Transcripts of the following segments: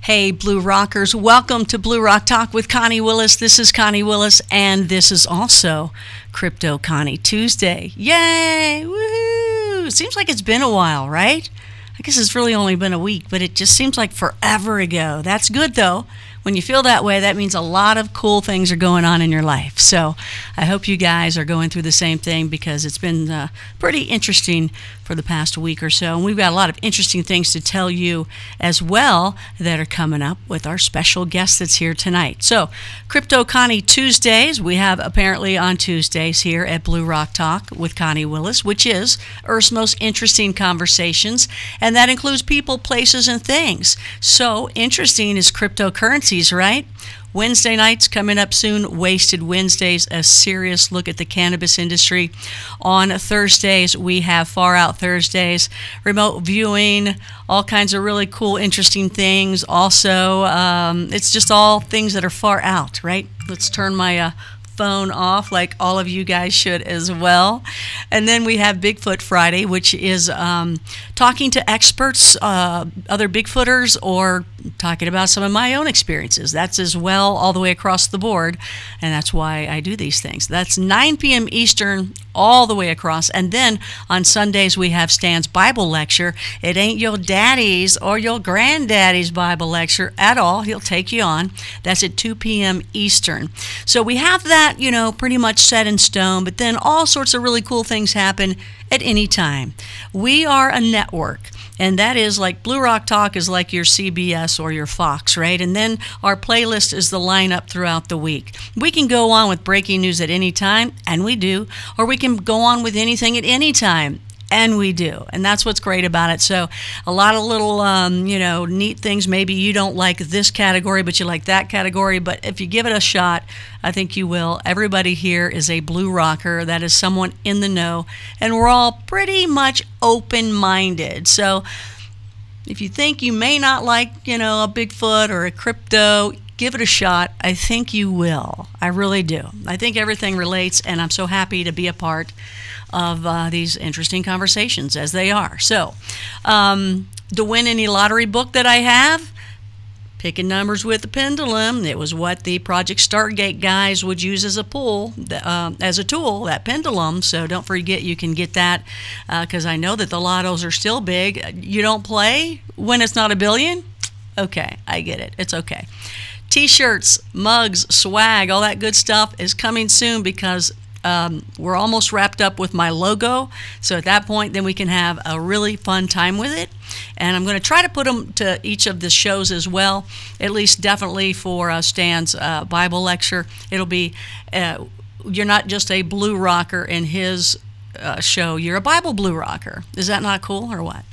Hey, Blue Rockers, welcome to Blue Rock Talk with Connie Willis. This is Connie Willis, and this is also Crypto Connie Tuesday. Yay! Woohoo! Seems like it's been a while, right? I guess it's really only been a week, but it just seems like forever ago. That's good, though. When you feel that way, that means a lot of cool things are going on in your life. So I hope you guys are going through the same thing, because it's been pretty interesting for the past week or so. And we've got a lot of interesting things to tell you as well that are coming up with our special guest that's here tonight. So Crypto Connie Tuesdays, we have apparently on Tuesdays here at Blue Rock Talk with Connie Willis, which is Earth's most interesting conversations. And that includes people, places, and things. So interesting is cryptocurrency, right? Wednesday nights coming up soon, Wasted Wednesdays, a serious look at the cannabis industry. On Thursdays, we have Far Out Thursdays, remote viewing, all kinds of really cool, interesting things. Also, it's just all things that are far out, right? Let's turn my phone off, like all of you guys should as well. And then we have Bigfoot Friday, which is talking to experts, other Bigfooters, or talking about some of my own experiences. That's as well all the way across the board, and that's why I do these things. That's 9 p.m. Eastern all the way across. And then on Sundays we have Stan's Bible lecture. It ain't your daddy's or your granddaddy's Bible lecture at all. He'll take you on. That's at 2 p.m. Eastern. So we have that, you know, pretty much set in stone, but then all sorts of really cool things happen at any time. We are a network, and that is like Blue Rock Talk is like your CBS or your Fox, right? And then our playlist is the lineup throughout the week. We can go on with breaking news at any time, and we do, or we can go on with anything at any time, and we do. And that's what's great about it. So a lot of little, you know, neat things. Maybe you don't like this category, but you like that category. But if you give it a shot, I think you will. Everybody here is a Blue Rocker. That is someone in the know. And we're all pretty much open-minded. So if you think you may not like, you know, a Bigfoot or a crypto, give it a shot. I think you will. I really do. I think everything relates, and I'm so happy to be a part of these interesting conversations as they are. So, to win any lottery book that I have, Picking Numbers with the Pendulum, it was what the Project Stargate guys would use as a tool, that pendulum. So don't forget, you can get that, because I know that the lottos are still big. You don't play when it's not a billion? Okay, I get it. It's okay. T-shirts, mugs, swag, all that good stuff is coming soon, because we're almost wrapped up with my logo. So at that point, then we can have a really fun time with it. And I'm going to try to put them to each of the shows as well, at least definitely for Stan's Bible lecture. It'll be, you're not just a Blue Rocker in his show, you're a Bible Blue Rocker. Is that not cool, or what?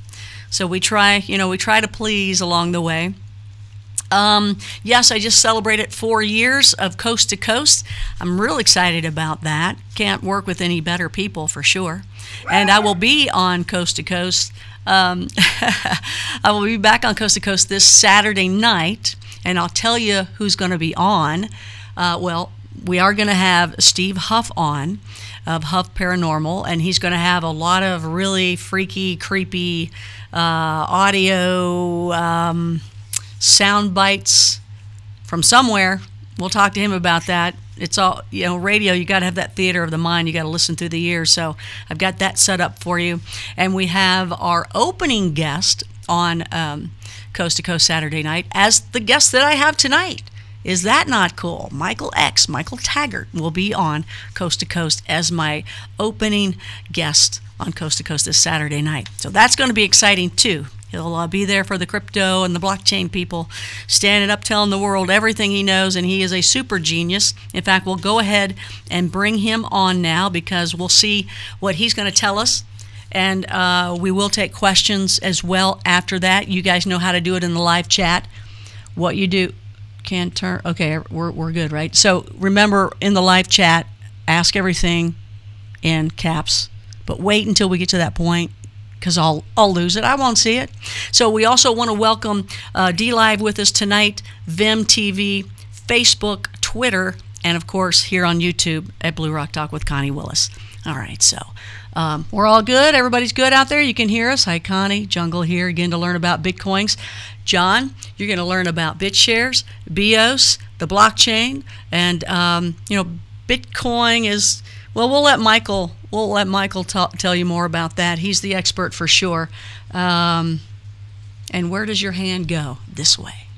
So we try, you know, we try to please along the way. Yes, I just celebrated 4 years of Coast to Coast. I'm real excited about that. Can't work with any better people, for sure. And I will be on Coast to Coast. I will be back on Coast to Coast this Saturday night, and I'll tell you who's going to be on. Well, we are going to have Steve Huff on, of Huff Paranormal, and he's going to have a lot of really freaky, creepy audio sound bites from somewhere. We'll talk to him about that. It's all, you know, radio, you got to have that theater of the mind. You got to listen through the ears. So I've got that set up for you. And we have our opening guest on Coast to Coast Saturday night as the guest that I have tonight. Is that not cool? Michaelx, Michael Taggart, will be on Coast to Coast as my opening guest on Coast to Coast this Saturday night. So that's going to be exciting too. He'll be there for the crypto and the blockchain people, standing up telling the world everything he knows, and he is a super genius. In fact, we'll go ahead and bring him on now, because we'll see what he's going to tell us, and we will take questions as well after that. You guys know how to do it in the live chat. What you do, can't turn, okay, we're good, right? So remember, in the live chat, ask everything in caps, but wait until we get to that point, because I'll lose it. I won't see it. So we also want to welcome D-Live with us tonight, Vim TV, Facebook, Twitter, and of course here on YouTube at Blue Rock Talk with Connie Willis. All right, so we're all good. Everybody's good out there. You can hear us. Hi, Connie. Jungle here again to learn about Bitcoins. John, you're going to learn about BitShares, BEOS, the blockchain, and Bitcoin is, well, we'll let Michael tell you more about that. He's the expert for sure. And where does your hand go? This way.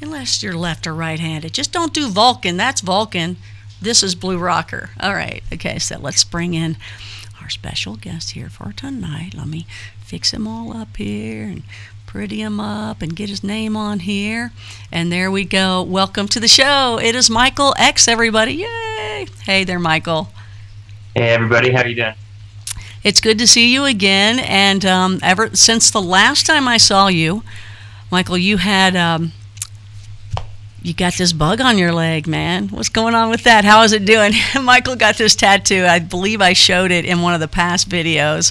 Unless you're left or right-handed. Just don't do Vulcan. That's Vulcan. This is Blue Rocker. All right. Okay, so let's bring in our special guest here for tonight. Let me fix him all up here and pretty him up and get his name on here. And there we go. Welcome to the show. It is Michaelx, everybody. Yay! Hey there, Michael. Hey, everybody. How are you doing? It's good to see you again. And ever since the last time I saw you, Michael, you had... you got this bug on your leg, man. What's going on with that? How is it doing? Michael got this tattoo. I believe I showed it in one of the past videos.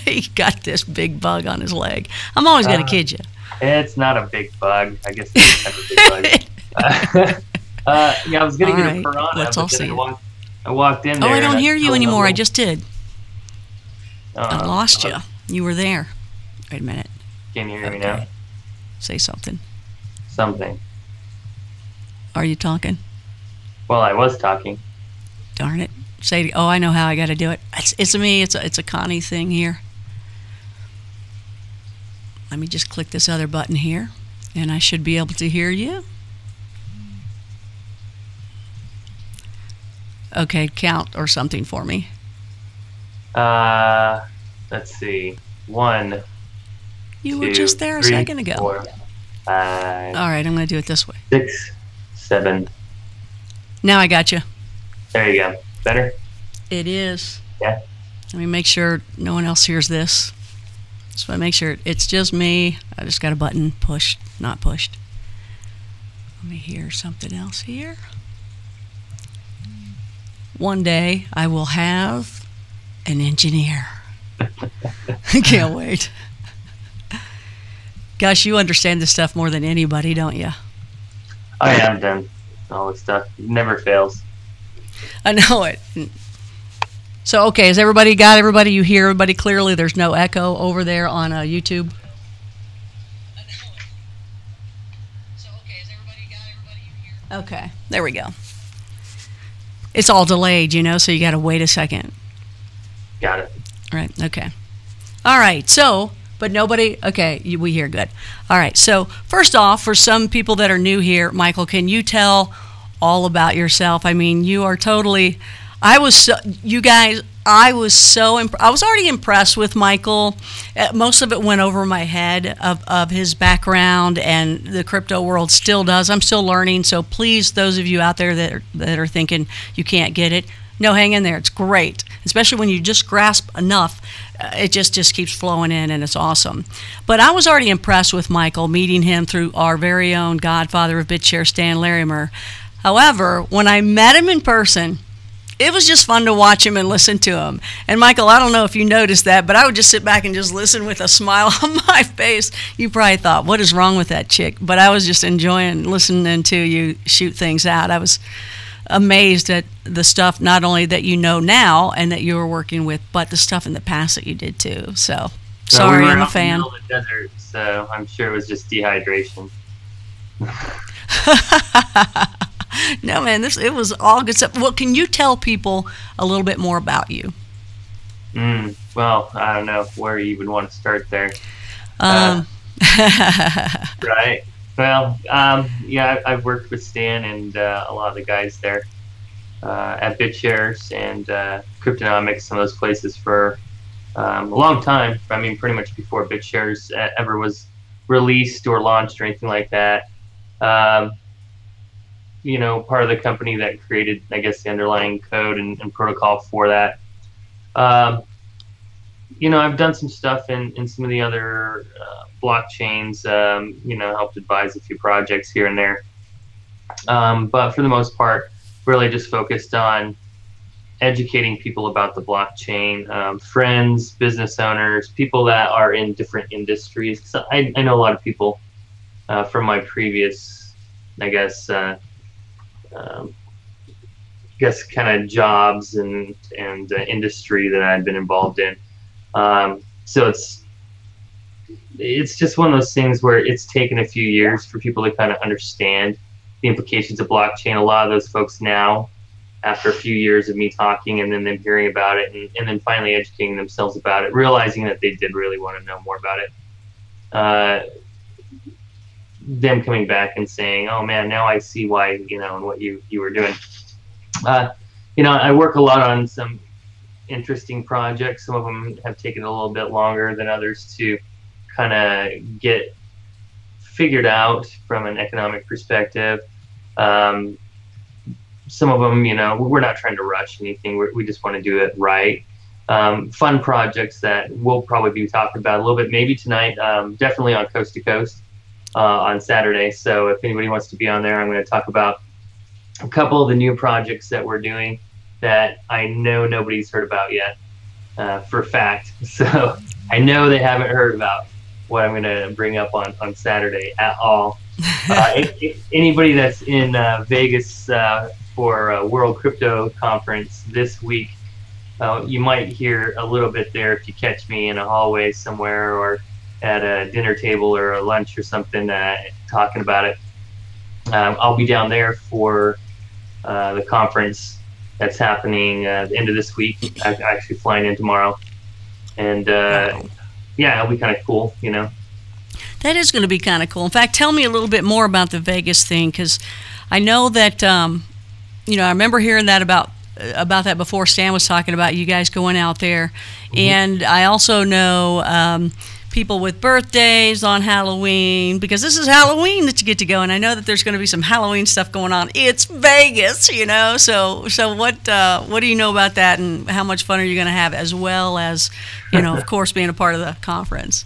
He got this big bug on his leg. I'm always going to kid you. It's not a big bug. I guess it's kind of a big bug. Yeah, I was going to get a piranha, let's all but see then I walked in there. Oh, I don't hear you anymore. I just did. I lost you. You were there. Wait a minute. Can you hear me now? Say something. Something. Are you talking? Well, I was talking. Darn it. Say, oh, I know how I got to do it. It's me. It's a Connie thing here. Let me just click this other button here, and I should be able to hear you. Okay, count or something for me. Let's see. 1, You 2, were just there a 3, second ago. 4, 5. All right, I'm going to do it this way. 6, 7. Now I got you. There you go. Better? It is. Yeah. Let me make sure no one else hears this. Just want to make sure it's just me. I just got a button pushed, not pushed. Let me hear something else here. One day I will have an engineer. I can't wait. Gosh, you understand this stuff more than anybody, don't you? I have done all this stuff. It never fails. I know it. So, okay, has everybody got everybody? You hear everybody clearly? There's no echo over there on YouTube? I know it. So, okay, has everybody got everybody you hear? Okay, there we go. It's all delayed, so you got to wait a second. Got it. Right, okay. All right, so... But nobody, okay, we hear good. All right, so first off, for some people that are new here, Michael, can you tell all about yourself? I mean, you are totally, I was already impressed with Michael. Most of it went over my head of his background, and the crypto world still does. I'm still learning, so please, those of you out there that are thinking you can't get it, no, hang in there. It's great, especially when you just grasp enough. It just keeps flowing in, and it's awesome. But I was already impressed with Michael, meeting him through our very own Godfather of BitShare, Larimer. However, when I met him in person, it was just fun to watch him and listen to him. And Michael, I don't know if you noticed that, but I would just sit back and just listen with a smile on my face. You probably thought, what is wrong with that chick? But I was just enjoying listening to you shoot things out. I was amazed at the stuff not only that you know now and that you were working with, but the stuff in the past that you did too. So sorry, I'm a fan. We were out in the middle of the desert, so I'm sure it was just dehydration. No, man, it was all good stuff. Well, can you tell people a little bit more about you? Well, I don't know where you would want to start there. Right. Well, yeah, I've worked with Stan and a lot of the guys there at BitShares and Cryptonomics, some of those places for a long time. I mean, pretty much before BitShares ever was released or launched or anything like that. Part of the company that created, I guess, the underlying code and protocol for that. I've done some stuff in some of the other blockchains, helped advise a few projects here and there. But for the most part, really just focused on educating people about the blockchain, friends, business owners, people that are in different industries. So I know a lot of people from my previous, I guess kind of jobs and industry that I've been involved in. So it's it's just one of those things where it's taken a few years for people to kind of understand the implications of blockchain. A lot of those folks now, after a few years of me talking and then them hearing about it and then finally educating themselves about it, realizing that they did really want to know more about it, them coming back and saying, oh man, now I see why, and what you were doing. I work a lot on some interesting projects. Some of them have taken a little bit longer than others to kind of get figured out from an economic perspective. Some of them, we're not trying to rush anything. We just want to do it right. Fun projects that we'll probably be talking about a little bit, maybe tonight, definitely on Coast to Coast on Saturday. So if anybody wants to be on there, I'm going to talk about a couple of the new projects that we're doing that I know nobody's heard about yet, for a fact. So I know they haven't heard about what I'm going to bring up on Saturday at all. Anybody that's in Vegas for World Crypto Conference this week, you might hear a little bit there if you catch me in a hallway somewhere or at a dinner table or a lunch or something talking about it. I'll be down there for the conference that's happening the end of this week. I'm actually flying in tomorrow. And yeah, it'll be kind of cool, That is going to be kind of cool. In fact, tell me a little bit more about the Vegas thing, because I know that, I remember hearing that about that before. Stan was talking about you guys going out there. Mm-hmm. And I also know people with birthdays on Halloween, because this is Halloween that you get to go, and I know that there's going to be some Halloween stuff going on. It's Vegas, so what do you know about that, and how much fun are you going to have, as well as, of course, being a part of the conference?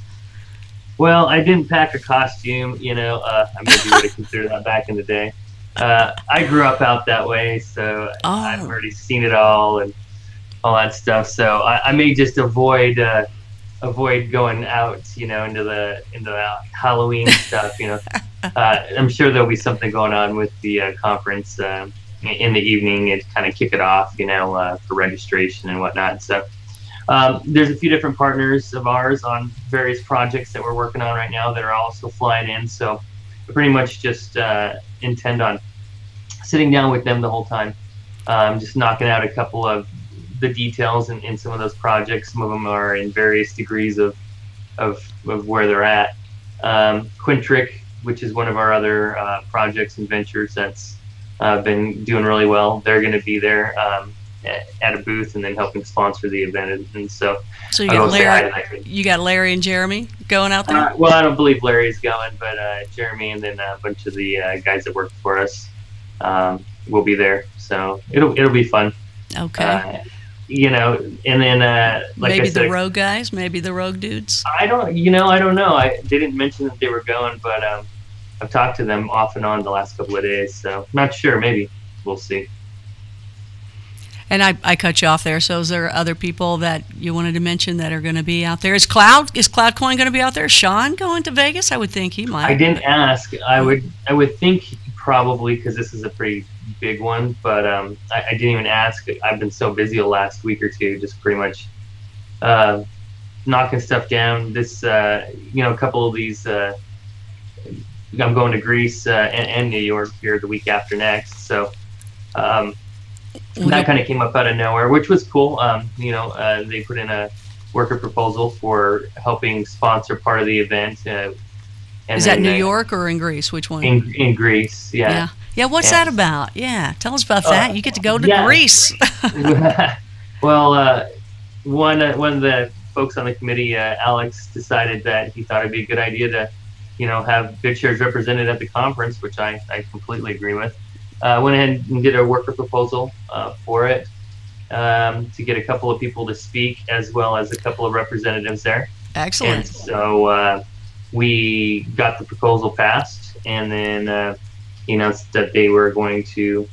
Well, I didn't pack a costume, I maybe would have considered that back in the day. I grew up out that way, so I've already seen it all and all that stuff, so I may just avoid going out, into the Halloween stuff. I'm sure there'll be something going on with the conference in the evening and kind of kick it off, for registration and whatnot. So there's a few different partners of ours on various projects that we're working on right now that are also flying in. So I pretty much just intend on sitting down with them the whole time, just knocking out a couple of the details in some of those projects. Some of them are in various degrees of where they're at. Quintric, which is one of our other projects and ventures that's been doing really well, they're going to be there at a booth and then helping sponsor the event. And so you got Larry and Jeremy going out there? Well, I don't believe Larry's going, but Jeremy and then a bunch of the guys that work for us will be there. So it'll be fun. Okay. And then like maybe I said, the rogue guys, maybe the rogue dudes. I don't know. They didn't mention that they were going, but I've talked to them off and on the last couple of days, so not sure. Maybe we'll see. And I cut you off there. So is there other people that you wanted to mention that are going to be out there? Is CloudCoin going to be out there? Is Sean going to Vegas? I would think he might. I didn't ask. I would think probably, because this is a pretty big one, but I didn't even ask. I've been so busy the last week or two, just pretty much knocking stuff down. This, a couple of these. I'm going to Greece and New York here the week after next, so. That kind of came up out of nowhere, which was cool. They put in a worker proposal for helping sponsor part of the event. Is that New York or in Greece? Which one? In Greece, yeah. Yeah, what's that about? Yeah, tell us about that. You get to go to Greece. Well, one of the folks on the committee, Alex, decided that he thought it'd be a good idea to, have BitShares represented at the conference, which I completely agree with. Went ahead and did a worker proposal for it to get a couple of people to speak, as well as a couple of representatives there. Excellent. And so we got the proposal passed, and then that they were going to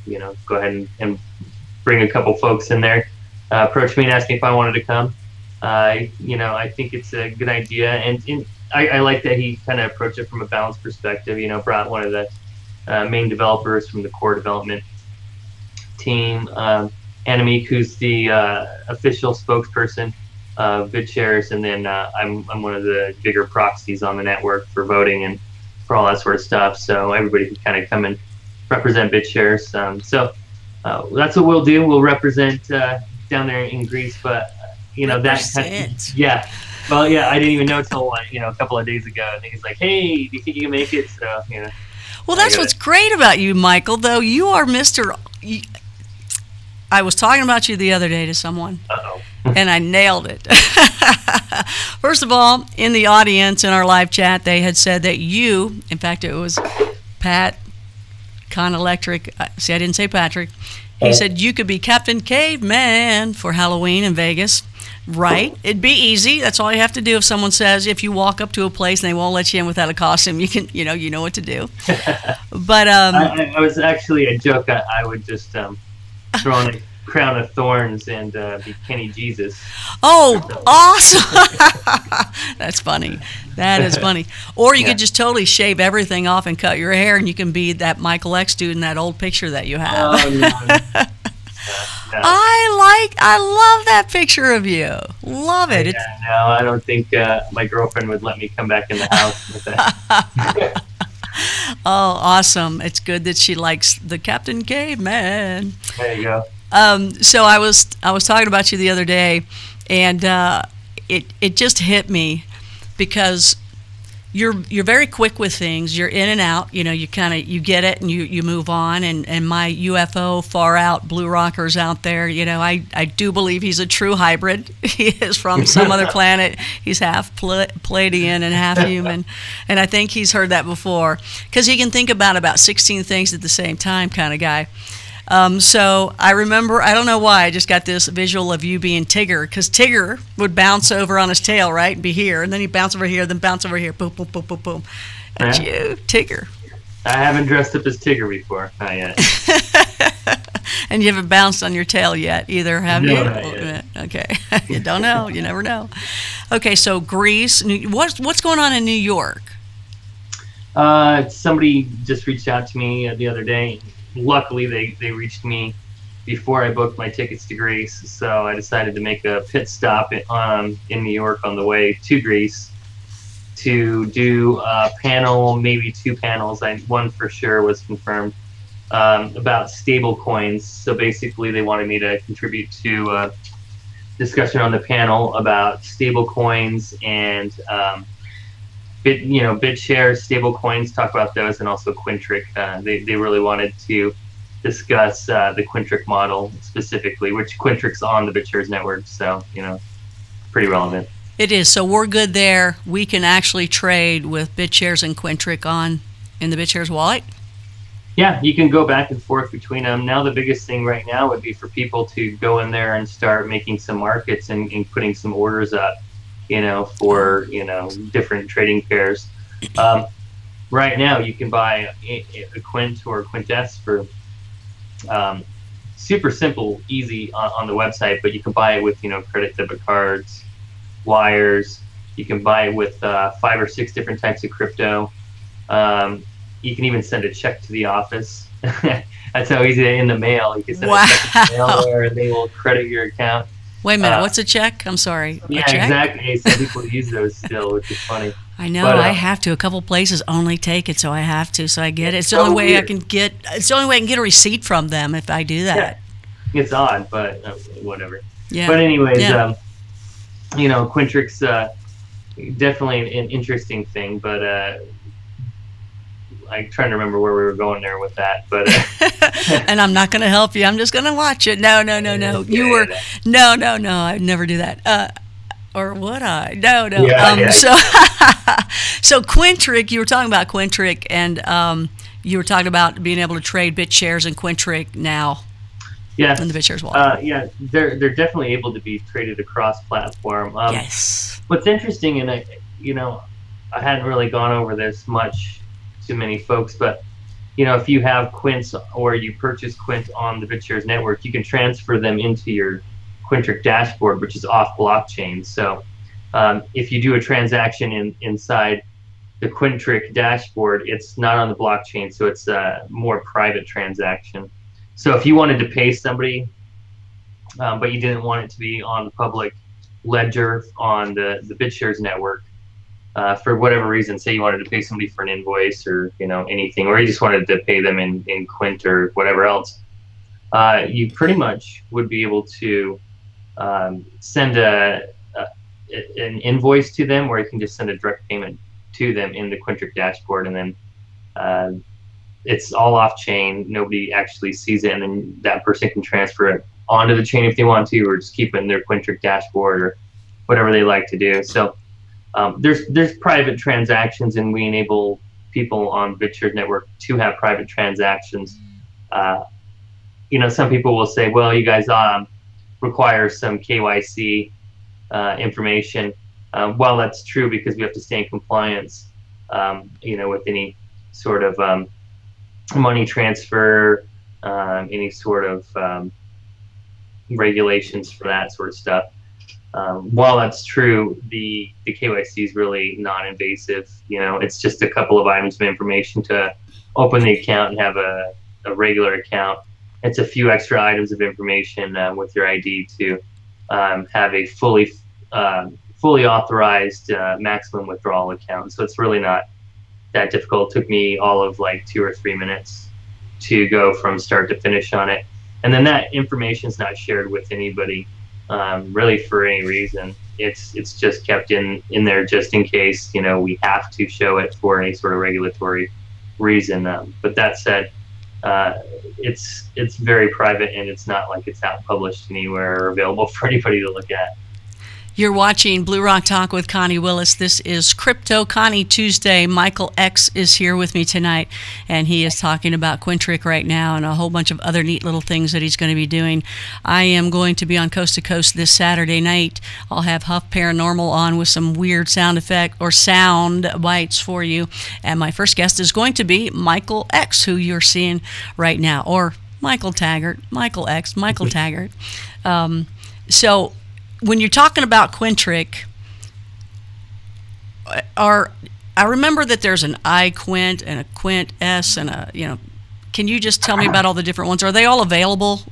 go ahead and bring a couple folks in there. Approached me and asked me if I wanted to come. I think it's a good idea, and I like that he kind of approached it from a balanced perspective. Brought one of the main developers from the core development team, Annemiek, who's the official spokesperson BitShares, and then I'm one of the bigger proxies on the network for voting and for all that sort of stuff. So everybody can kind of come and represent BitShares. So that's what we'll do. We'll represent down there in Greece, but yeah. Well, yeah, I didn't even know till a couple of days ago. I think he's like, "Hey, do you think you can make it?" So Well, that's what's great about you, Michael. Though you are Mr. I was talking about you the other day to someone, and I nailed it. First of all, in the audience in our live chat, they had said that you, in fact, it was Pat Con Electric. See, I didn't say Patrick. He said you could be Captain Caveman for Halloween in Vegas. Right. It'd be easy. That's all you have to do. If someone says, if you walk up to a place and they won't let you in without a costume, you can, you know what to do. But I was actually a joke. I would just throw on a crown of thorns and be Kenny Jesus. Oh, awesome. That's funny. That is funny. Or you could just totally shave everything off and cut your hair, and you can be that Michaelx dude in that old picture that you have. Oh, no. No. I love that picture of you. Love it. Yeah, no, I don't think my girlfriend would let me come back in the house with that. Oh, awesome. It's good that she likes the Captain Caveman. There you go. So I was talking about you the other day, and it just hit me because you're very quick with things. You're in and out. You get it and you move on. And my UFO far out blue rockers out there. I do believe he's a true hybrid. He is from some other planet. He's half Palladian and half human. And I think he's heard that before because he can think about 16 things at the same time, kind of guy. So I remember, I don't know why, I just got this visual of you being Tigger, because Tigger would bounce over on his tail, right, and be here, and then he'd bounce over here, then bounce over here, boom, boom, boom, boom, boom. That's you, Tigger. I haven't dressed up as Tigger before, not yet. And you haven't bounced on your tail yet either, have you? Not yet. Okay. You don't know. You never know. Okay, so Greece. What's going on in New York? Somebody just reached out to me the other day. Luckily, they reached me before I booked my tickets to Greece, so I decided to make a pit stop in New York on the way to Greece to do a panel, maybe 2 panels. One for sure was confirmed about stable coins. So basically, they wanted me to contribute to a discussion on the panel about stable coins and BitShare stable coins, talk about those, and also Quintric. They really wanted to discuss the Quintric model specifically, which Quintric's on the BitShares network, so pretty relevant. It is. So we're good there. We can actually trade with BitShares and Quintric in the BitShares wallet. Yeah, you can go back and forth between them. Now the biggest thing right now would be for people to go in there and start making some markets and putting some orders up. For different trading pairs. Right now, you can buy a Quint or a QuintS for super simple, easy on the website. But you can buy it with credit, debit cards, wires. You can buy it with 5 or 6 different types of crypto. You can even send a check to the office. That's how easy in the mail. You can send a check to the mail there, and they will credit your account. Wait a minute, what's a check? I'm sorry. Yeah, exactly. Some people use those still, which is funny. I know. I have to. A couple places only take it, so I have to. So I get it. It's the only way I can get. It's the only way I can get a receipt from them if I do that. Yeah. It's odd, but whatever. Yeah. But anyways, Quintric's definitely an interesting thing, but I'm trying to remember where we were going there with that, but and I'm not going to help you. I'm just going to watch it. No. You were no. I'd never do that. Or would I? No. So Quintric, you were talking about Quintric, and you were talking about being able to trade BitShares and Quintric now. Yes. In the BitShares wallet. Yeah, they're definitely able to be traded across platform. Yes. What's interesting, and I hadn't really gone over this much to many folks, but if you have Quints or you purchase Quint on the BitShares network, you can transfer them into your Quintric dashboard, which is off blockchain. So if you do a transaction inside the Quintric dashboard, it's not on the blockchain, so it's a more private transaction. So if you wanted to pay somebody, but you didn't want it to be on the public ledger on the BitShares network, for whatever reason, say you wanted to pay somebody for an invoice or anything, or you just wanted to pay them in Quint or whatever else, you pretty much would be able to send an invoice to them, or you can just send a direct payment to them in the Quintric dashboard, and then it's all off chain. Nobody actually sees it, and then that person can transfer it onto the chain if they want to, or just keep it in their Quintric dashboard or whatever they like to do. So there's private transactions, and we enable people on BitShares network to have private transactions. Some people will say, well, you guys require some KYC information. While that's true, because we have to stay in compliance, with any sort of money transfer, any sort of regulations for that sort of stuff. While that's true, the KYC is really non-invasive. It's just a couple of items of information to open the account and have a regular account. It's a few extra items of information with your ID to have a fully authorized maximum withdrawal account. So it's really not that difficult. It took me all of like 2 or 3 minutes to go from start to finish on it. And then that information is not shared with anybody really for any reason. It's just kept in there just in case we have to show it for any sort of regulatory reason. But that said, it's very private, and it's not like it's not published anywhere or available for anybody to look at. You're watching Blue Rock Talk with Connie Willis. This is Crypto Connie Tuesday. Michaelx is here with me tonight, and he is talking about Quintric right now and a whole bunch of other neat little things that he's going to be doing. I am going to be on Coast to Coast this Saturday night. I'll have Huff Paranormal on with some weird sound effect or sound bites for you. And my first guest is going to be Michaelx, who you're seeing right now, or Michael Taggart, Michaelx, Michael Taggart. So when you're talking about Quintric, I remember that there's an iQuint and a QuintS and a, can you just tell me about all the different ones? Are they all available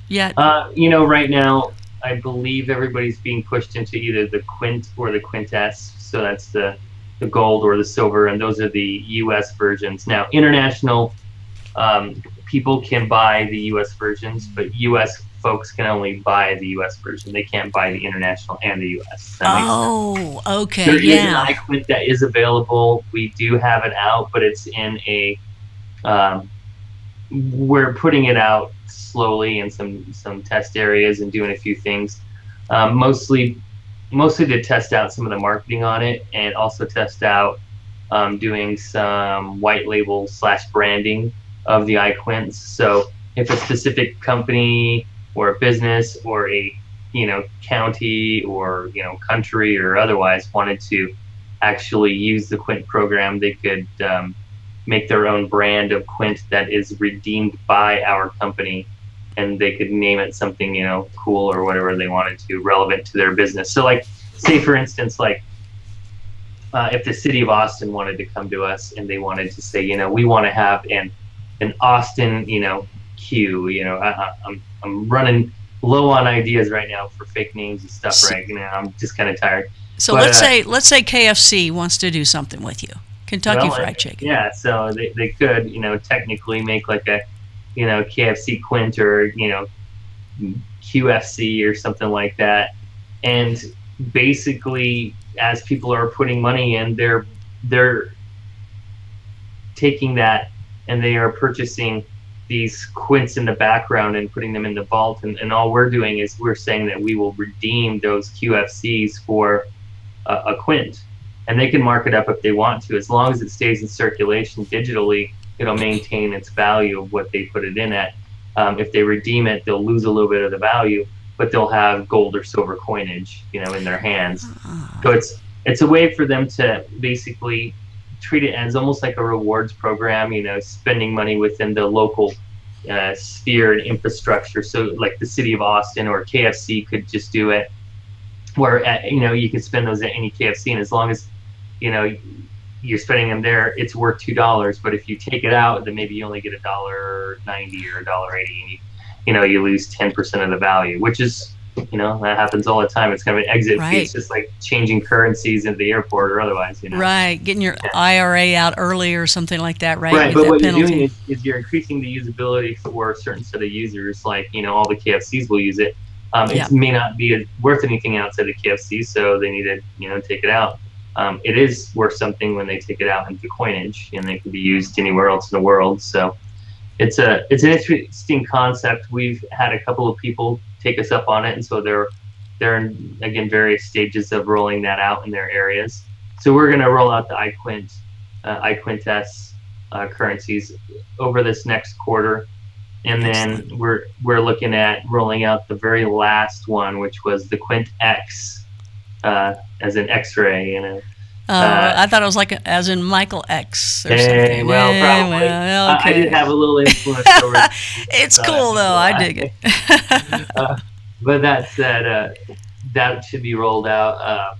yet? Right now, I believe everybody's being pushed into either the Quint or the QuintS. So that's the gold or the silver, and those are the US versions. Now, international people can buy the US versions, but US folks can only buy the US version. They can't buy the international and the US. Oh, okay. There is an iQuint that is available. We do have it out, but it's in a we're putting it out slowly in some test areas and doing a few things. Mostly to test out some of the marketing on it, and also test out doing some white label / branding of the iQuints. So if a specific company or a business or a county or country or otherwise wanted to actually use the Quint program, they could make their own brand of Quint that is redeemed by our company, and they could name it something cool or whatever they wanted to, relevant to their business. So like, say for instance, like if the city of Austin wanted to come to us and they wanted to say, we want to have an Austin Q. I'm running low on ideas right now for fake names and stuff, right? I'm just kind of tired. So let's say KFC wants to do something with you, Kentucky Fried Chicken. Yeah, so they could technically make like a KFC Quint or QFC or something like that, and basically as people are putting money in, they're taking that and they are purchasing these Quints in the background and putting them in the vault, and all we're doing is we're saying that we will redeem those QFCs for a Quint, and they can mark it up if they want to. As long as it stays in circulation digitally, it'll maintain its value of what they put it in at. If they redeem it, they'll lose a little bit of the value, but they'll have gold or silver coinage in their hands. So it's a way for them to basically treat it as almost like a rewards program, spending money within the local sphere and infrastructure. So like the city of Austin or KFC could just do it, where you can spend those at any KFC, and as long as you're spending them there, it's worth $2. But if you take it out, then maybe you only get $1.90 or $1.80, and you lose 10% of the value, which is That happens all the time. It's kind of an exit fee. Right. It's just like changing currencies at the airport or otherwise, Right, getting your IRA out early or something like that, right? Right, Get but that what penalty. you're doing is you're increasing the usability for a certain set of users, like, all the KFCs will use it. It may not be worth anything outside the KFC, so they need to, take it out. It is worth something when they take it out into coinage, and they can be used anywhere else in the world. So it's an interesting concept. We've had a couple of people take us up on it, and so they're in, again, various stages of rolling that out in their areas. So we're going to roll out the QuintS currencies over this next quarter, and then we're looking at rolling out the very last one, which was the QuintX, as an X-ray. I thought it was like as in Michaelx or something. Well, probably. Well, okay. I did have a little influence over it. It's cool though. I dig it. But that said, that should be rolled out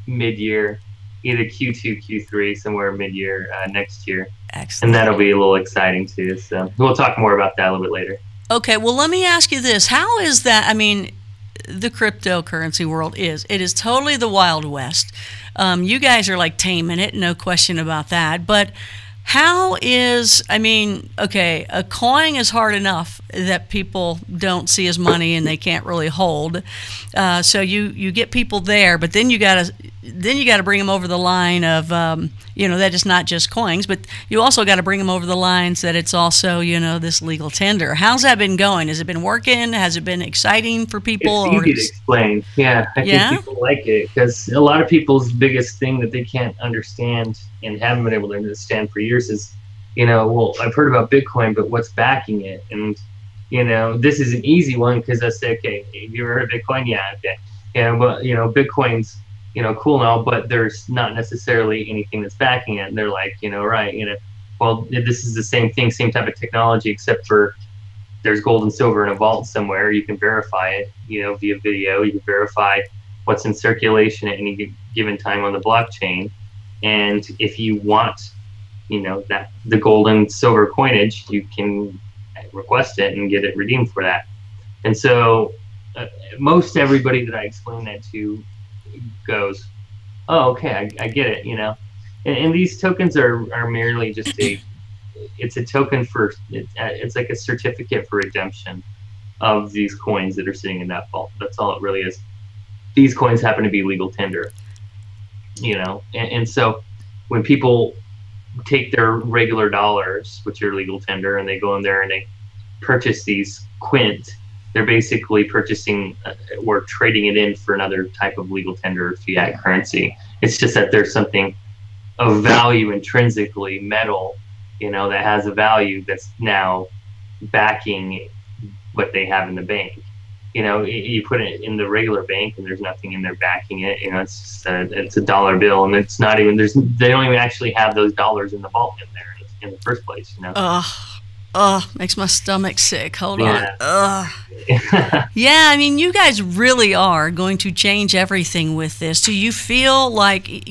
mid-year, either Q2, Q3, somewhere mid-year next year. Excellent. And that'll be a little exciting too. So we'll talk more about that a little bit later. Okay, well, let me ask you this. How is that? I mean, the cryptocurrency world it is totally the Wild West. You guys are like taming it, no question about that. But how is, okay, a coin is hard enough that people don't see as money and they can't really hold. So you get people there, but then you gotta bring them over the line of that it's not just coins, but you also got to bring them over the lines that it's also this legal tender. How's that been going? Has it been working? Has it been exciting for people? It's easy to explain. Yeah, I think people like it because a lot of people's biggest thing that they can't understand and haven't been able to understand for years is, well, I've heard about Bitcoin, but what's backing it? And this is an easy one because I say, okay, have you ever heard of Bitcoin? Yeah, okay. Yeah, but Bitcoin's cool now, but there's not necessarily anything that's backing it. And they're like, right, well, this is the same thing, same type of technology, except for there's gold and silver in a vault somewhere. You can verify it, via video. You can verify what's in circulation at any given time on the blockchain. And if you want, that the gold and silver coinage, you can request it and get it redeemed for that. And so most everybody that I explain that to goes, oh, okay, I get it, and these tokens are merely just it's a token for, it's like a certificate for redemption of these coins that are sitting in that vault. That's all it really is. These coins happen to be legal tender, and so when people take their regular dollars, which are legal tender, and they go in there and they purchase these Quint, they're basically purchasing or trading it in for another type of legal tender fiat currency. It's just that there's something of value intrinsically, metal, that has a value that's now backing what they have in the bank. You put it in the regular bank and there's nothing in there backing it. It's just it's a dollar bill, and it's not even, they don't even actually have those dollars in the vault in there in the first place. Makes my stomach sick. Hold on. Yeah, you guys really are going to change everything with this. Do you feel like,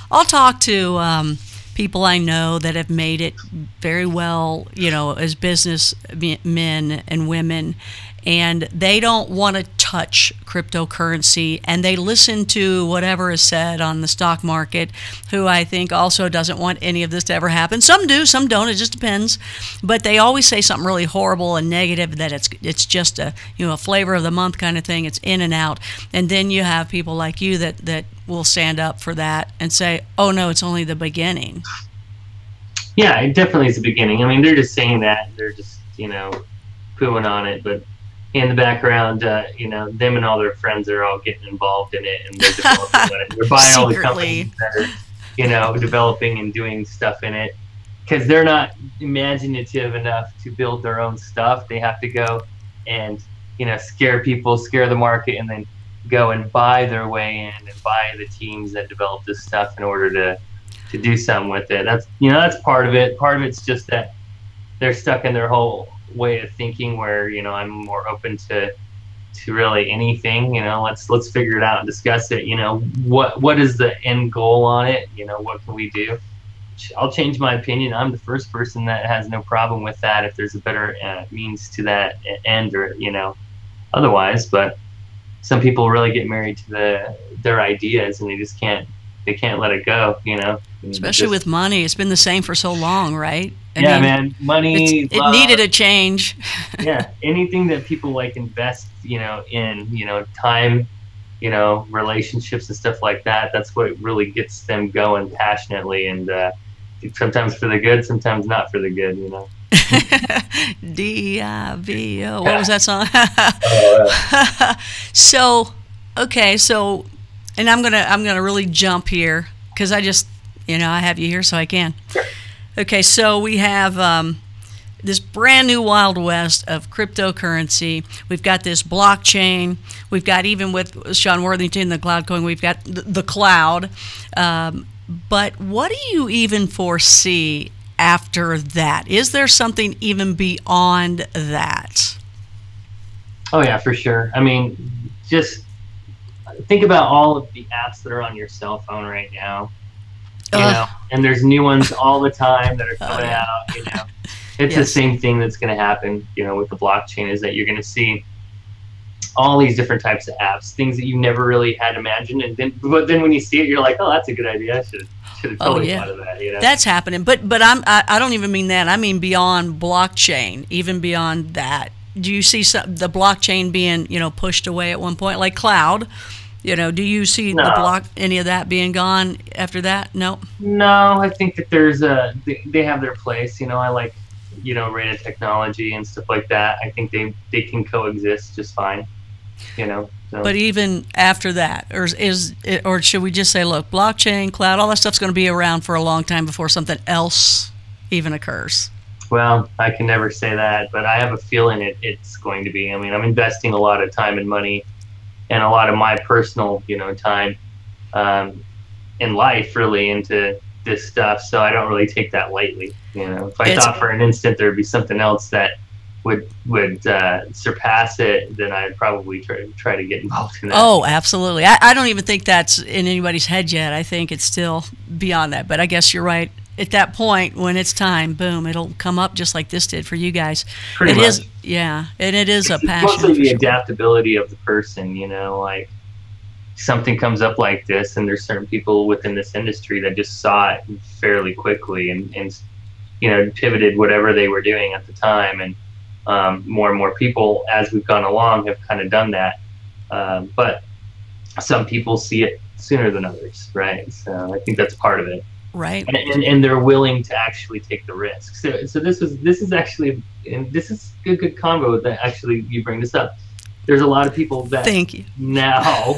I'll talk to people I know that have made it very well, as business men and women, and they don't want to touch cryptocurrency, and they listen to whatever is said on the stock market, who I think also doesn't want any of this to ever happen. Some do, some don't, it just depends. But they always say something really horrible and negative, that it's just a flavor of the month kind of thing, it's in and out. And then you have people like you that will stand up for that and say, oh no, it's only the beginning. Yeah, it definitely is the beginning. They're just saying that, they're just, pooing on it, but in the background, them and all their friends are all getting involved in it, and they're developing it. They're buying all the companies that are, developing and doing stuff in it, because they're not imaginative enough to build their own stuff. They have to go and, scare people, scare the market, and then go and buy their way in and buy the teams that develop this stuff in order to do something with it. That's part of it. Part of it's just that they're stuck in their whole way of thinking, where I'm more open to really anything. Let's figure it out and discuss it. What is the end goal on it? What can we do? I'll change my opinion. I'm the first person that has no problem with that if there's a better means to that end, or otherwise. But some people really get married to their ideas, and they can't let it go, you know. Especially with money, it's been the same for so long, right? I mean, man, money. It needed a change. Yeah, anything that people like invest, in, time, relationships and stuff like that. That's what really gets them going passionately, and sometimes for the good, sometimes not for the good, D-I-V-O. What was that song? So, okay, and I'm gonna really jump here because I just, I have you here so I can. Sure. Okay, so we have this brand new Wild West of cryptocurrency. We've got this blockchain. We've got, even with Sean Worthington, the CloudCoin, we've got the cloud. But what do you even foresee after that? Is there something even beyond that? Oh, yeah, for sure. I mean, just think about all of the apps that are on your cell phone right now. And there's new ones all the time that are coming out. It's the same thing that's going to happen, with the blockchain, is that you're going to see all these different types of apps, things that you never really had imagined, but then when you see it, you're like, oh, that's a good idea. I should have totally thought of that. That's happening, but I don't even mean that. I mean beyond blockchain, even beyond that. Do you see the blockchain being pushed away at one point, like cloud? Do you see any of that being gone after that? No. No, I think that they have their place. I like rate of technology and stuff like that. I think they can coexist just fine. So. But even after that, or should we just say, look, blockchain, cloud, all that stuff's going to be around for a long time before something else even occurs? Well, I can never say that, but I have a feeling it's going to be. I mean, I'm investing a lot of time and money, and a lot of my personal, time in life really into this stuff, so I don't really take that lightly. If I thought for an instant there'd be something else that would surpass it, then I'd probably try to get involved in that. Oh, absolutely. I don't even think that's in anybody's head yet. I think it's still beyond that. But I guess you're right. At that point, when it's time, boom, it'll come up just like this did for you guys. Pretty much. And it is a passion. It's mostly the adaptability of the person, like something comes up like this, and there's certain people within this industry that just saw it fairly quickly and pivoted whatever they were doing at the time, and more and more people as we've gone along have kind of done that, but some people see it sooner than others, right? So I think that's part of it, right? And they're willing to actually take the risk. So this is actually, and this is a good combo that actually you bring this up. There's a lot of people that thank you now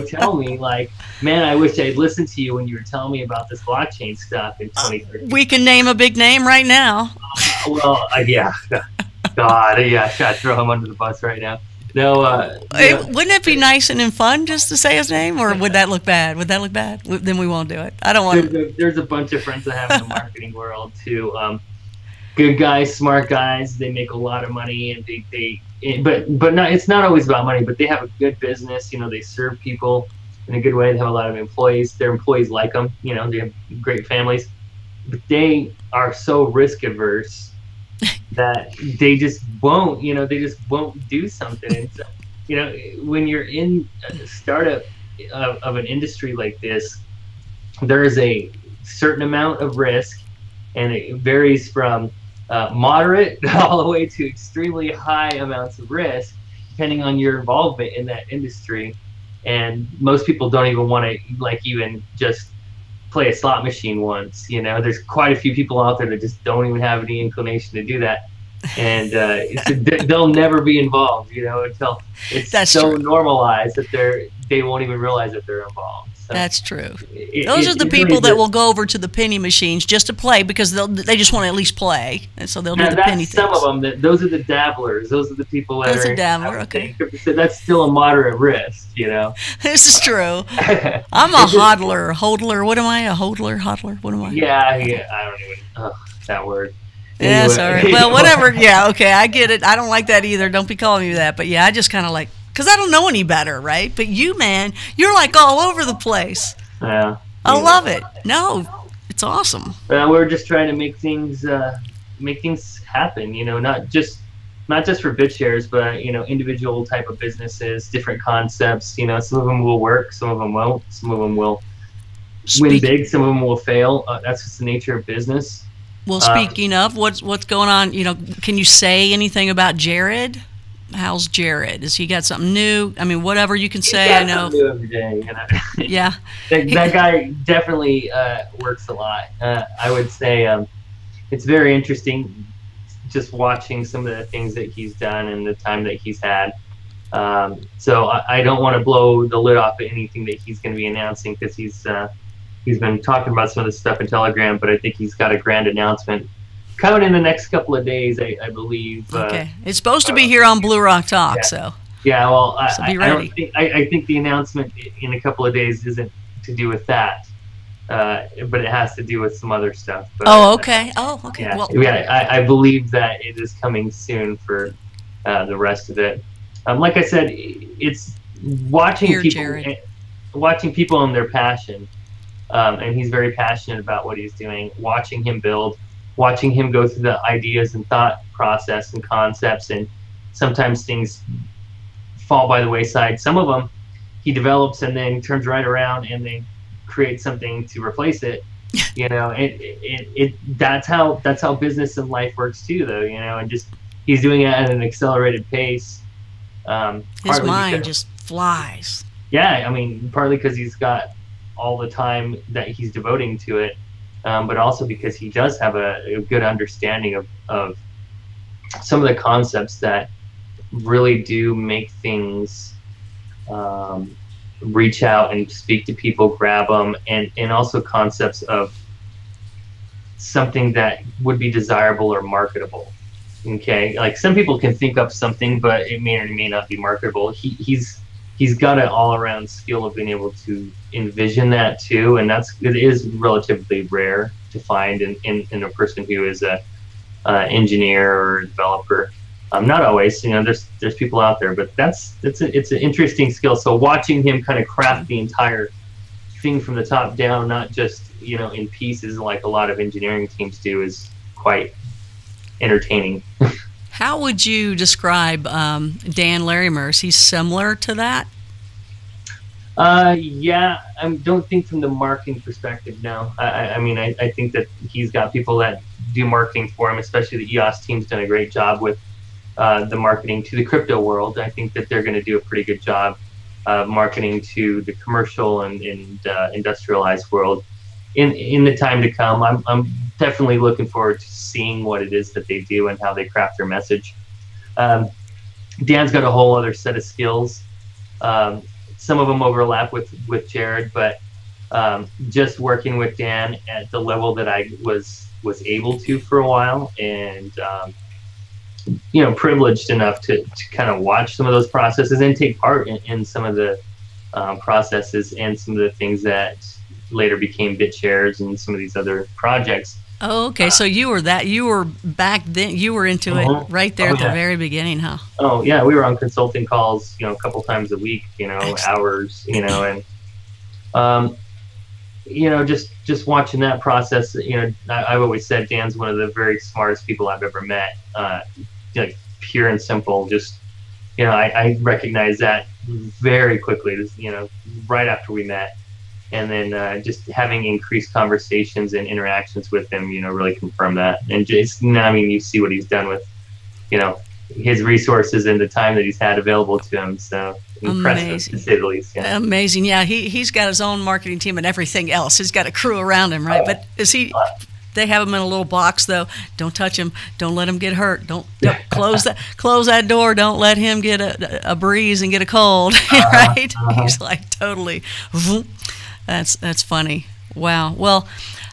tell me, like, man, I wish I'd listened to you when you were telling me about this blockchain stuff in 2013. We can name a big name right now. Well, yeah. God, yeah, I gotta throw him under the bus right now. No, wouldn't it be nice and fun just to say his name, or would that look bad? Would that look bad? Then we won't do it. I don't want. There's a bunch of friends I have in the marketing world too. Good guys, smart guys. They make a lot of money, and but not. It's not always about money. But they have a good business. They serve people in a good way. They have a lot of employees. Their employees like them. They have great families, but they are so risk averse that they just won't, do something. And so, when you're in a startup of an industry like this, there is a certain amount of risk, and it varies from moderate all the way to extremely high amounts of risk, depending on your involvement in that industry. And most people don't even want to, even just play a slot machine once. There's quite a few people out there that just don't even have any inclination to do that, and they'll never be involved, until it's so normalized that they won't even realize that they're involved. So that's true. Those are the people that will go over to the penny machines just to play, because they just want to at least play, and so they'll do the penny things. Some of them. Those are the dabblers. Those are the people that are a dabbler. Okay. So that's still a moderate risk, This is true. I'm a hodler. What am I? A hodler? What am I? Yeah. I don't even. That word. Yeah, anyway. Sorry. Well, whatever. Yeah, okay, I get it. I don't like that either. Don't be calling me that. But yeah, I just kind of like, because I don't know any better, right? But you, man, you're like all over the place. Yeah. I love it. No, it's awesome. We're just trying to make things happen. Not just not just for BitShares, but individual type of businesses, different concepts. Some of them will work, some of them won't, some of them will win big, some of them will fail. That's just the nature of business. Well, speaking of what's going on, can you say anything about Jared? How's Jared? Has he got something new? I mean, whatever you can say. I know. New every day, Yeah. that guy definitely works a lot. I would say it's very interesting just watching some of the things that he's done and the time that he's had. So I don't want to blow the lid off of anything that he's going to be announcing, because he's been talking about some of this stuff in Telegram, but I think he's got a grand announcement coming in the next couple of days, I believe. Okay. It's supposed to be here on Blue Rock Talk, so. Yeah, well, be ready. I think the announcement in a couple of days isn't to do with that, but it has to do with some other stuff. But, okay. Okay. Yeah, Well, I believe that it is coming soon for the rest of it. Like I said, it's watching people and their passion. And he's very passionate about what he's doing. Watching him build, watching him go through the ideas and thought process and concepts, and sometimes things fall by the wayside. Some of them he develops and then turns right around and then creates something to replace it. That's how business and life works too, though. And just he's doing it at an accelerated pace. His mind just flies. Yeah, I mean, partly because he's got all the time that he's devoting to it, but also because he does have a good understanding of some of the concepts that really do make things reach out and speak to people, grab them, and also concepts of something that would be desirable or marketable. Okay, like some people can think up something, but it may or may not be marketable. He's got an all-around skill of being able to envision that too, and it is relatively rare to find in a person who is a engineer or a developer. Not always, there's people out there, but it's an interesting skill. So watching him kind of craft the entire thing from the top down, not just in pieces like a lot of engineering teams do, is quite entertaining. How would you describe Dan Larimer? Is he similar to that? Yeah, I don't think from the marketing perspective, no. I think that he's got people that do marketing for him, especially the EOS team's done a great job with the marketing to the crypto world. I think that they're going to do a pretty good job marketing to the commercial and industrialized world in the time to come. I'm definitely looking forward to seeing what it is that they do and how they craft their message. Dan's got a whole other set of skills. Some of them overlap with Jared, but just working with Dan at the level that I was able to for a while, and privileged enough to kind of watch some of those processes and take part in some of the processes and some of the things that later became BitShares and some of these other projects. Oh, okay. So you were back then, you were into it right there at the very beginning, huh? Oh yeah, we were on consulting calls, a couple times a week, hours, and just watching that process. I've always said Dan's one of the very smartest people I've ever met. Like pure and simple. Just I recognize that very quickly. Right after we met. And then just having increased conversations and interactions with him, really confirm that. And just, you see what he's done with, his resources and the time that he's had available to him. So impressive, to say the least. Yeah. Amazing. Yeah, he's got his own marketing team and everything else. He's got a crew around him, right? But they have him in a little box, though. Don't touch him. Don't let him get hurt. Don't close that door. Don't let him get a breeze and get a cold, right? He's like totally. That's funny. Wow. Well,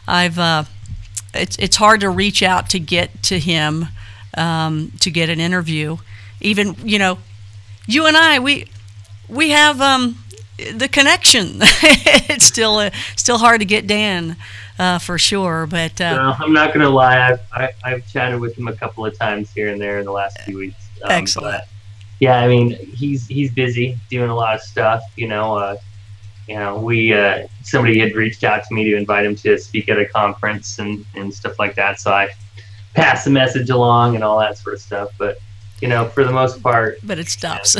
it's hard to reach out to get to him, to get an interview. Even you and I, we have the connection. It's still hard to get Dan for sure. But no, I'm not gonna lie. I've chatted with him a couple of times here and there in the last few weeks. Excellent. But, yeah, he's busy doing a lot of stuff. Somebody had reached out to me to invite him to speak at a conference and stuff like that. So I passed the message along and all that sort of stuff. But for the most part. But it stops.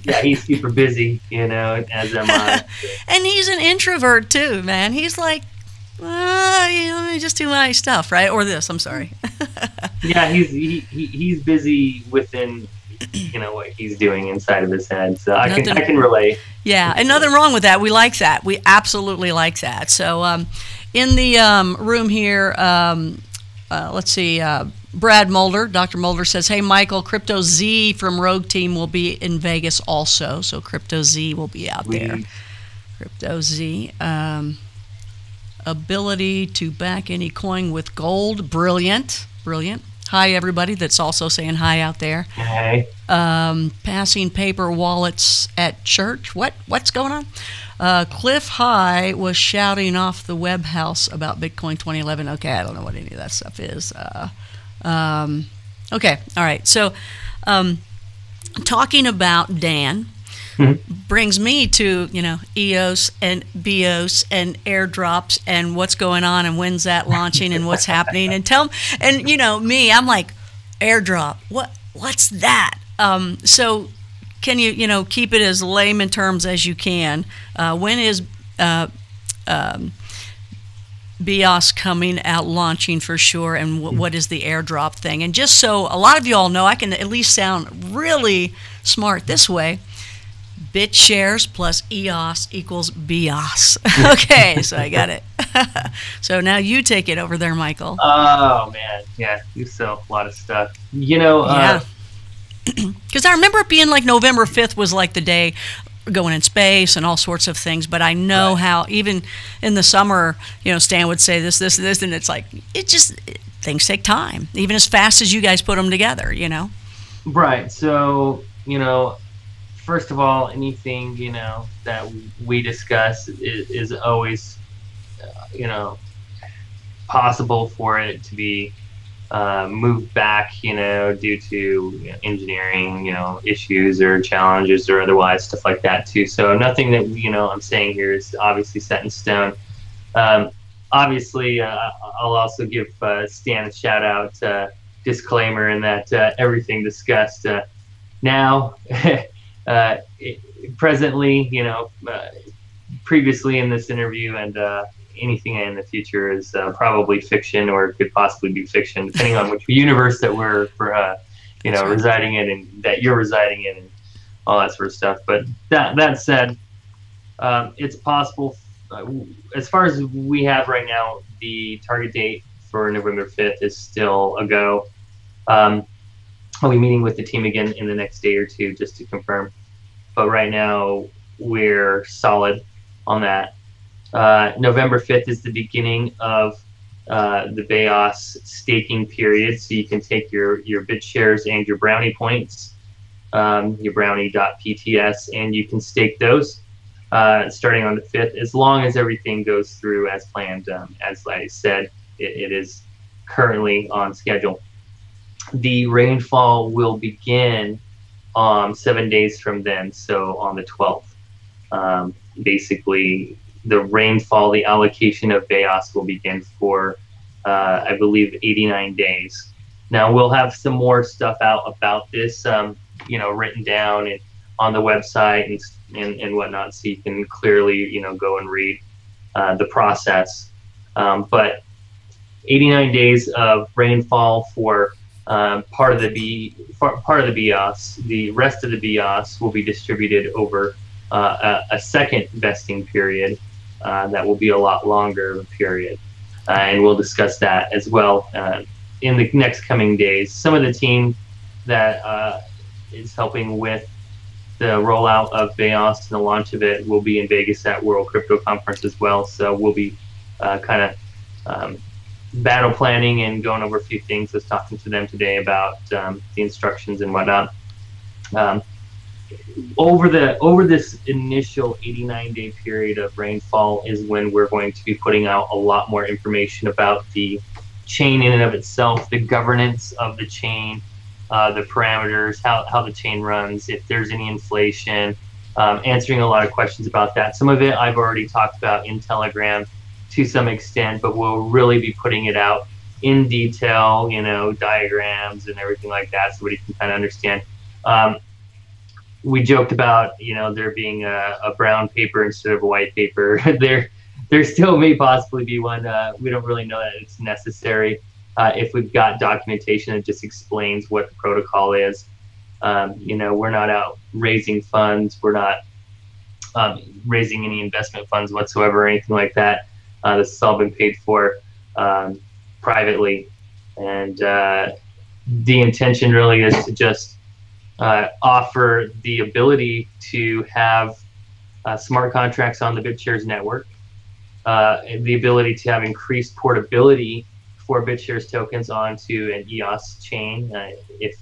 Yeah, he's super busy, as am I. And he's an introvert too, man. He's like, just too much stuff, right? Or this, I'm sorry. Yeah, he's busy within, what he's doing inside of his head. So I can relate. Yeah, and nothing wrong with that. We like that. We absolutely like that. So in the room here, let's see. Brad Mulder, Dr. Mulder says, "Hey, Michael, Crypto Z from Rogue Team will be in Vegas also. So Crypto Z will be out there. Crypto Z. Ability to back any coin with gold. Brilliant. Brilliant. Hi, everybody that's also saying hi out there. Hey. Passing paper wallets at church. What's going on? Cliff High was shouting off the web house about Bitcoin 2011. Okay, I don't know what any of that stuff is. Okay, all right. So talking about Dan brings me to, EOS and BEOS and airdrops and what's going on and when's that launching and what's happening. And me, I'm like, airdrop, what's that? So can you, keep it as layman terms as you can? When is BEOS coming out, launching for sure, and what is the airdrop thing? And just so a lot of you all know, I can at least sound really smart this way. BitShares plus EOS equals BEOS. Okay, so I got it. So now you take it over there, Michael. Oh, man. Yeah, you sell a lot of stuff. Yeah. Because I remember it being like November 5th was like the day going in space and all sorts of things. But I know how even in the summer, Stan would say this, and it's like, things take time, even as fast as you guys put them together, Right. So, first of all, anything, that we discuss is always, possible for it to be moved back, due to engineering, issues or challenges or otherwise, stuff like that too. So nothing that, I'm saying here is obviously set in stone. Obviously, I'll also give Stan a shout out, disclaimer in that everything discussed now presently, previously in this interview and anything in the future is probably fiction or could possibly be fiction, depending on which universe that we're, residing in and that you're residing in and all that sort of stuff. But that said, it's possible, as far as we have right now, the target date for November 5th is still a go. I'll be meeting with the team again in the next day or two just to confirm. But right now, we're solid on that. November 5th is the beginning of the BEOS staking period. So you can take your BitShares and your brownie points, your brownie.pts, and you can stake those starting on the 5th, as long as everything goes through as planned. As I said, it is currently on schedule. The rainfall will begin 7 days from then, so on the 12th. Basically, the rainfall, the allocation of BEOS will begin for, I believe, 89 days. Now, we'll have some more stuff out about this, written down and on the website and whatnot, so you can clearly, go and read the process. But 89 days of rainfall for part of the BEOS. The rest of the BEOS will be distributed over a second vesting period that will be a lot longer period, and we'll discuss that as well in the next coming days. Some of the team that is helping with the rollout of BEOS and the launch of it will be in Vegas at World Crypto Conference as well. So we'll be kind of battle planning and going over a few things. I was talking to them today about the instructions and whatnot. Over this initial 89-day period of rainfall is when we're going to be putting out a lot more information about the chain in and of itself, the governance of the chain, the parameters, how the chain runs, if there's any inflation, answering a lot of questions about that. Some of it I've already talked about in Telegram to some extent, but we'll really be putting it out in detail, diagrams and everything like that, so everybody can kind of understand. We joked about, there being a brown paper instead of a white paper. There still may possibly be one. We don't really know that it's necessary. If we've got documentation that just explains what the protocol is, we're not out raising funds. We're not raising any investment funds whatsoever or anything like that. This has all been paid for privately. And the intention really is to just offer the ability to have smart contracts on the BitShares network, the ability to have increased portability for BitShares tokens onto an EOS chain, if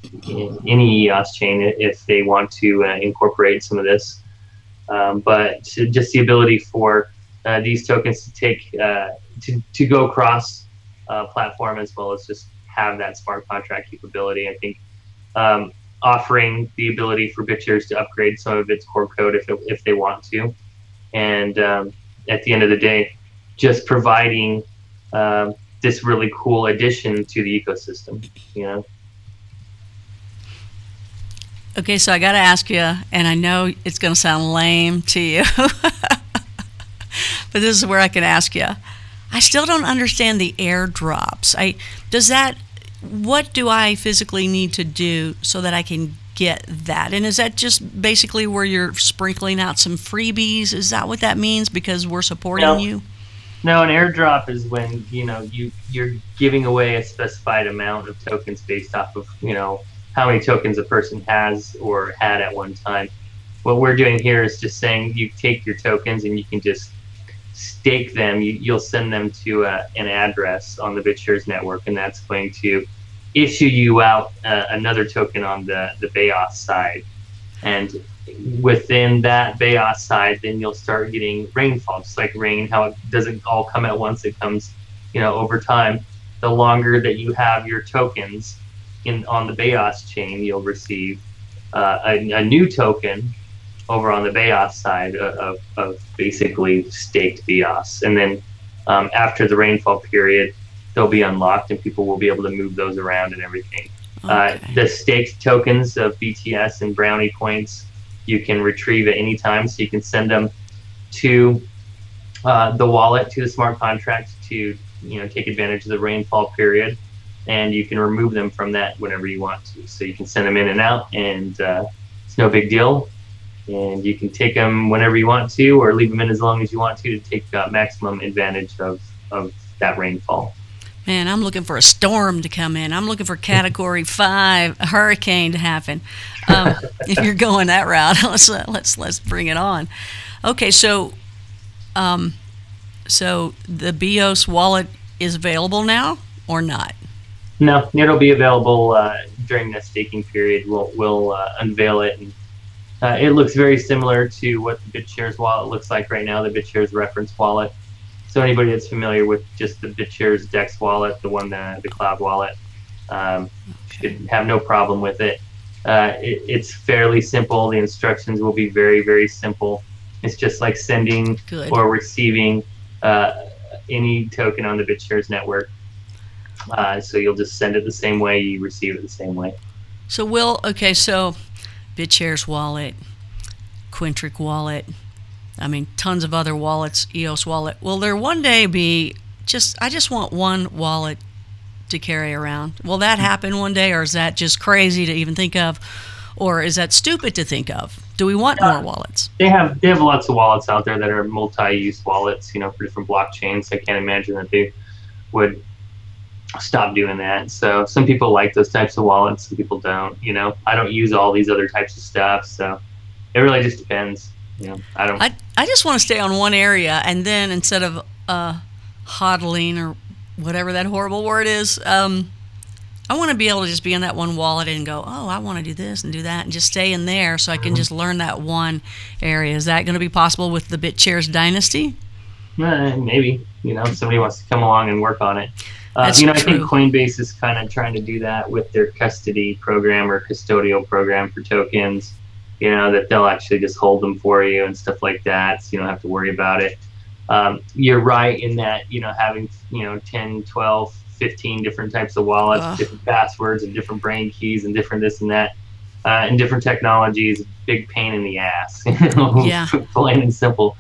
any EOS chain, if they want to incorporate some of this. But just the ability for these tokens to take to go across platform, as well as just have that smart contract capability. I think offering the ability for BitShares to upgrade some of its core code if they want to, and at the end of the day, just providing this really cool addition to the ecosystem. Okay, so I got to ask you, and I know it's going to sound lame to you, but this is where I can ask you. I still don't understand the airdrops. What do I physically need to do so that I can get that? And is that just basically where you're sprinkling out some freebies? Is that what that means, because we're supporting you? No, an airdrop is when you're giving away a specified amount of tokens based off of how many tokens a person has or had at one time. What we're doing here is just saying you take your tokens and you can just stake them. You'll send them to an address on the BitShares network, and that's going to issue you out another token on the BEOS side. And within that BEOS side, then you'll start getting rainfall, just like rain, how it doesn't all come at once. It comes, over time. The longer that you have your tokens on the BEOS chain, you'll receive a new token over on the BEOS side of basically staked BEOS. And then after the rainfall period, they'll be unlocked and people will be able to move those around and everything. Okay. The staked tokens of BTS and brownie points, you can retrieve at any time. So you can send them to the wallet, to the smart contract to take advantage of the rainfall period. And you can remove them from that whenever you want to. So you can send them in and out, and it's no big deal. And you can take them whenever you want to, or leave them in as long as you want to take maximum advantage of that rainfall. Man, I'm looking for a storm to come in. I'm looking for Category 5, a hurricane to happen. If you're going that route, let's bring it on. Okay, so the BEOS wallet is available now or not? No, it'll be available during that staking period. We'll unveil it. And, it looks very similar to what the BitShares wallet looks like right now, the BitShares reference wallet. So anybody that's familiar with just the BitShares DEX wallet, the cloud wallet, should have no problem with it. It's fairly simple. The instructions will be very, very simple. It's just like sending or receiving any token on the BitShares network. So you'll just send it the same way, you receive it the same way. So so BitShares wallet, Quintric wallet, tons of other wallets, EOS wallet. Will there one day be I just want one wallet to carry around? Will that happen one day, or is that just crazy to even think of? Or is that stupid to think of? Do we want more wallets? They have lots of wallets out there that are multi-use wallets, for different blockchains. I can't imagine that they would stop doing that. So some people like those types of wallets, some people don't. I don't use all these other types of stuff, so it really just depends. I just want to stay on one area, and then instead of hodling or whatever that horrible word is, I want to be able to just be in that one wallet and go, oh, I want to do this and do that, and just stay in there so I can just learn that one area. Is that going to be possible with the BitShares Dynasty? Maybe. Somebody wants to come along and work on it. I think Coinbase is kind of trying to do that with their custody program or custodial program for tokens, that they'll actually just hold them for you and stuff like that, so you don't have to worry about it. You're right in that, having, 10, 12, 15 different types of wallets, different passwords, and different brain keys, and different this and that, and different technologies. Big pain in the ass, Yeah. plain and simple.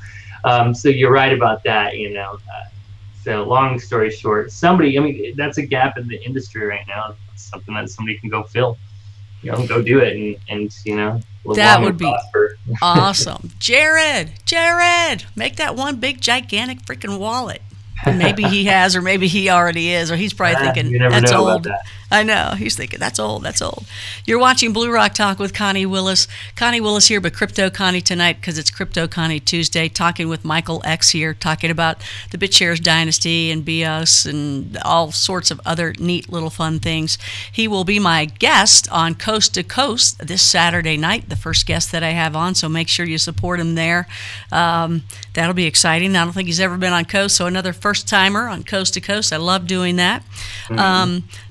So you're right about that, So long story short, that's a gap in the industry right now. It's something that somebody can go fill. Go do it and live that long would and be prosper. awesome. Jared, make that one big gigantic freaking wallet. And maybe he has, or maybe he already is, or he's probably thinking, you never that's know old. about that. I know. He's thinking, that's old. You're watching Blue Rock Talk with Connie Willis. Connie Willis here, but Crypto Connie tonight because it's Crypto Connie Tuesday, talking with Michaelx here, talking about the BitShares Dynasty and BEOS and all sorts of other neat little fun things. He will be my guest on Coast to Coast this Saturday night, the first guest that I have on, so make sure you support him there. That'll be exciting. I don't think he's ever been on Coast, so another first-timer on Coast to Coast. I love doing that.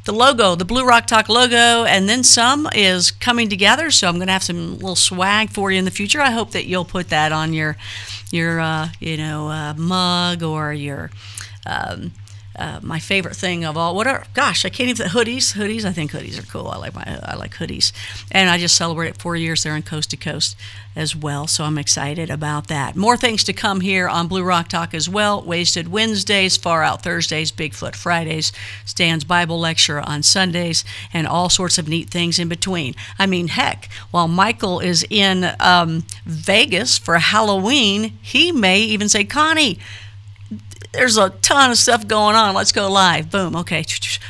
The logo, the Blue Rock Talk logo, and then some is coming together, so I'm going to have some little swag for you in the future. I hope that you'll put that on your mug or your my favorite thing of all, whatever. Gosh, I can't even. Hoodies. I think hoodies are cool. I like hoodies, and I just celebrated 4 years there on Coast to Coast as well. So I'm excited about that. More things to come here on Blue Rock Talk as well. Wasted Wednesdays, Far Out Thursdays, Bigfoot Fridays, Stan's Bible lecture on Sundays, and all sorts of neat things in between. I mean, heck, while Michael is in Vegas for Halloween, he may even say, Connie, there's a ton of stuff going on. Let's go live. Boom. Okay.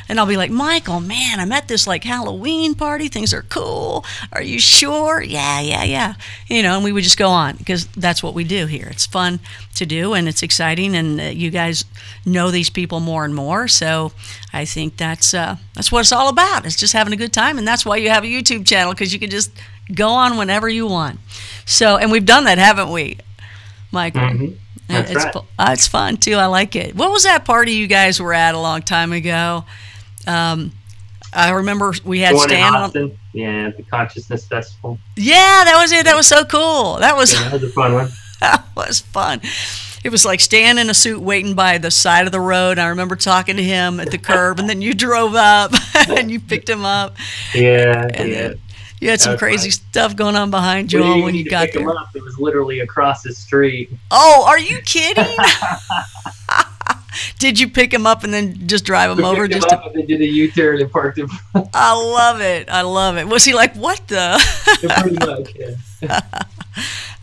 And I'll be like, Michael, man, I'm at this Halloween party. Things are cool. Are you sure? Yeah. And we would just go on because that's what we do here. It's fun to do and it's exciting. And you guys know these people more and more. So I think that's what it's all about. It's just having a good time. And that's why you have a YouTube channel, because you can just go on whenever you want. So, and we've done that, haven't we, Michael? Mm-hmm. It's fun too. I like it. What was that party you guys were at a long time ago? I remember we had Stan on. Yeah, the Consciousness Festival. Yeah, that was it. That was so cool. That was a fun one. That was fun. It was like Stan in a suit waiting by the side of the road. I remember talking to him at the curb, and then you drove up and you picked him up. Yeah. You had some crazy stuff going on behind you when you got there. It was literally across the street. Oh, are you kidding? Did you pick him up and then just drive him over? Picked him up and then did a U-turn and parked him. I love it. Was he like, what the? Pretty much, yeah.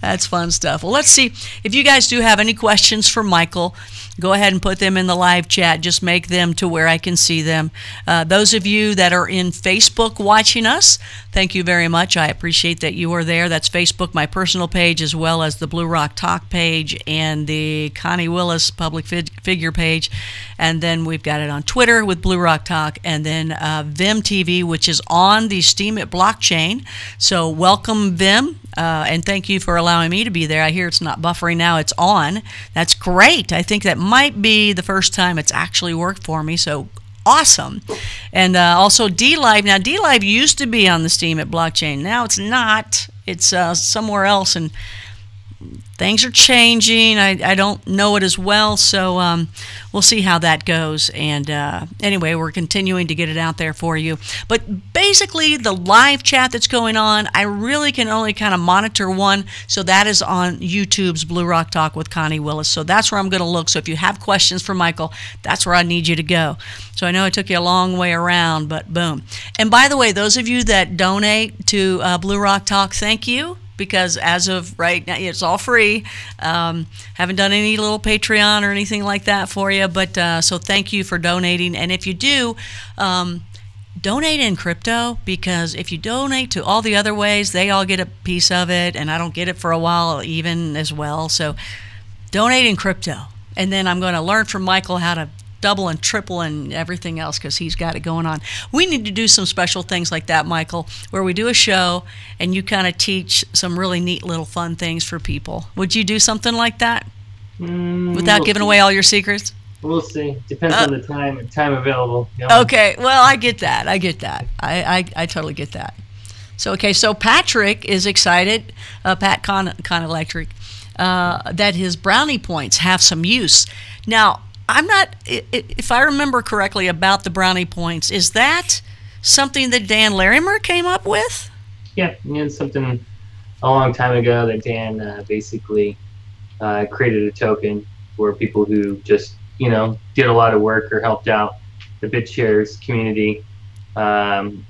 That's fun stuff. Well, let's see. If you guys do have any questions for Michael, go ahead and put them in the live chat. Just make them to where I can see them. Those of you that are in Facebook watching us, thank you very much. I appreciate that you are there. That's Facebook, my personal page, as well as the Blue Rock Talk page and the Connie Willis public figure page. And then we've got it on Twitter with Blue Rock Talk, and then Vim TV, which is on the STEEM blockchain. So welcome, Vim. And thank you for allowing me to be there. I hear it's not buffering now. It's on. That's great. I think that might be the first time it's actually worked for me. So awesome. And also DLive. Now, DLive used to be on the STEEM blockchain. Now it's not. It's somewhere else. And things are changing. I don't know it as well, so we'll see how that goes. And anyway, we're continuing to get it out there for you. But basically, the live chat that's going on, I really can only kind of monitor one. So that is on YouTube's Blue Rock Talk with Connie Willis. So that's where I'm going to look. So if you have questions for Michael, that's where I need you to go. So I know it took you a long way around, but boom. And by the way, those of you that donate to Blue Rock Talk, thank you. Because as of right now, it's all free. Haven't done any little Patreon or anything like that for you. But so thank you for donating. And if you do, donate in crypto, because if you donate to all the other ways, they all get a piece of it. And I don't get it for a while even as well. So donate in crypto. And then I'm going to learn from Michael how to double and triple and everything else, because he's got it going on. We need to do some special things like that, Michael, where we do a show and you kind of teach some really neat little fun things for people. Would you do something like that without giving away all your secrets? We'll see. Depends on the time available. Okay, well, I get that. I totally get that. So, okay, so Patrick is excited, Pat Con Electric, that his brownie points have some use. Now, I'm not, if I remember correctly about the brownie points, is that something that Dan Larimer came up with? Yeah, it's something a long time ago that Dan basically created a token for people who just, did a lot of work or helped out the BitShares community, on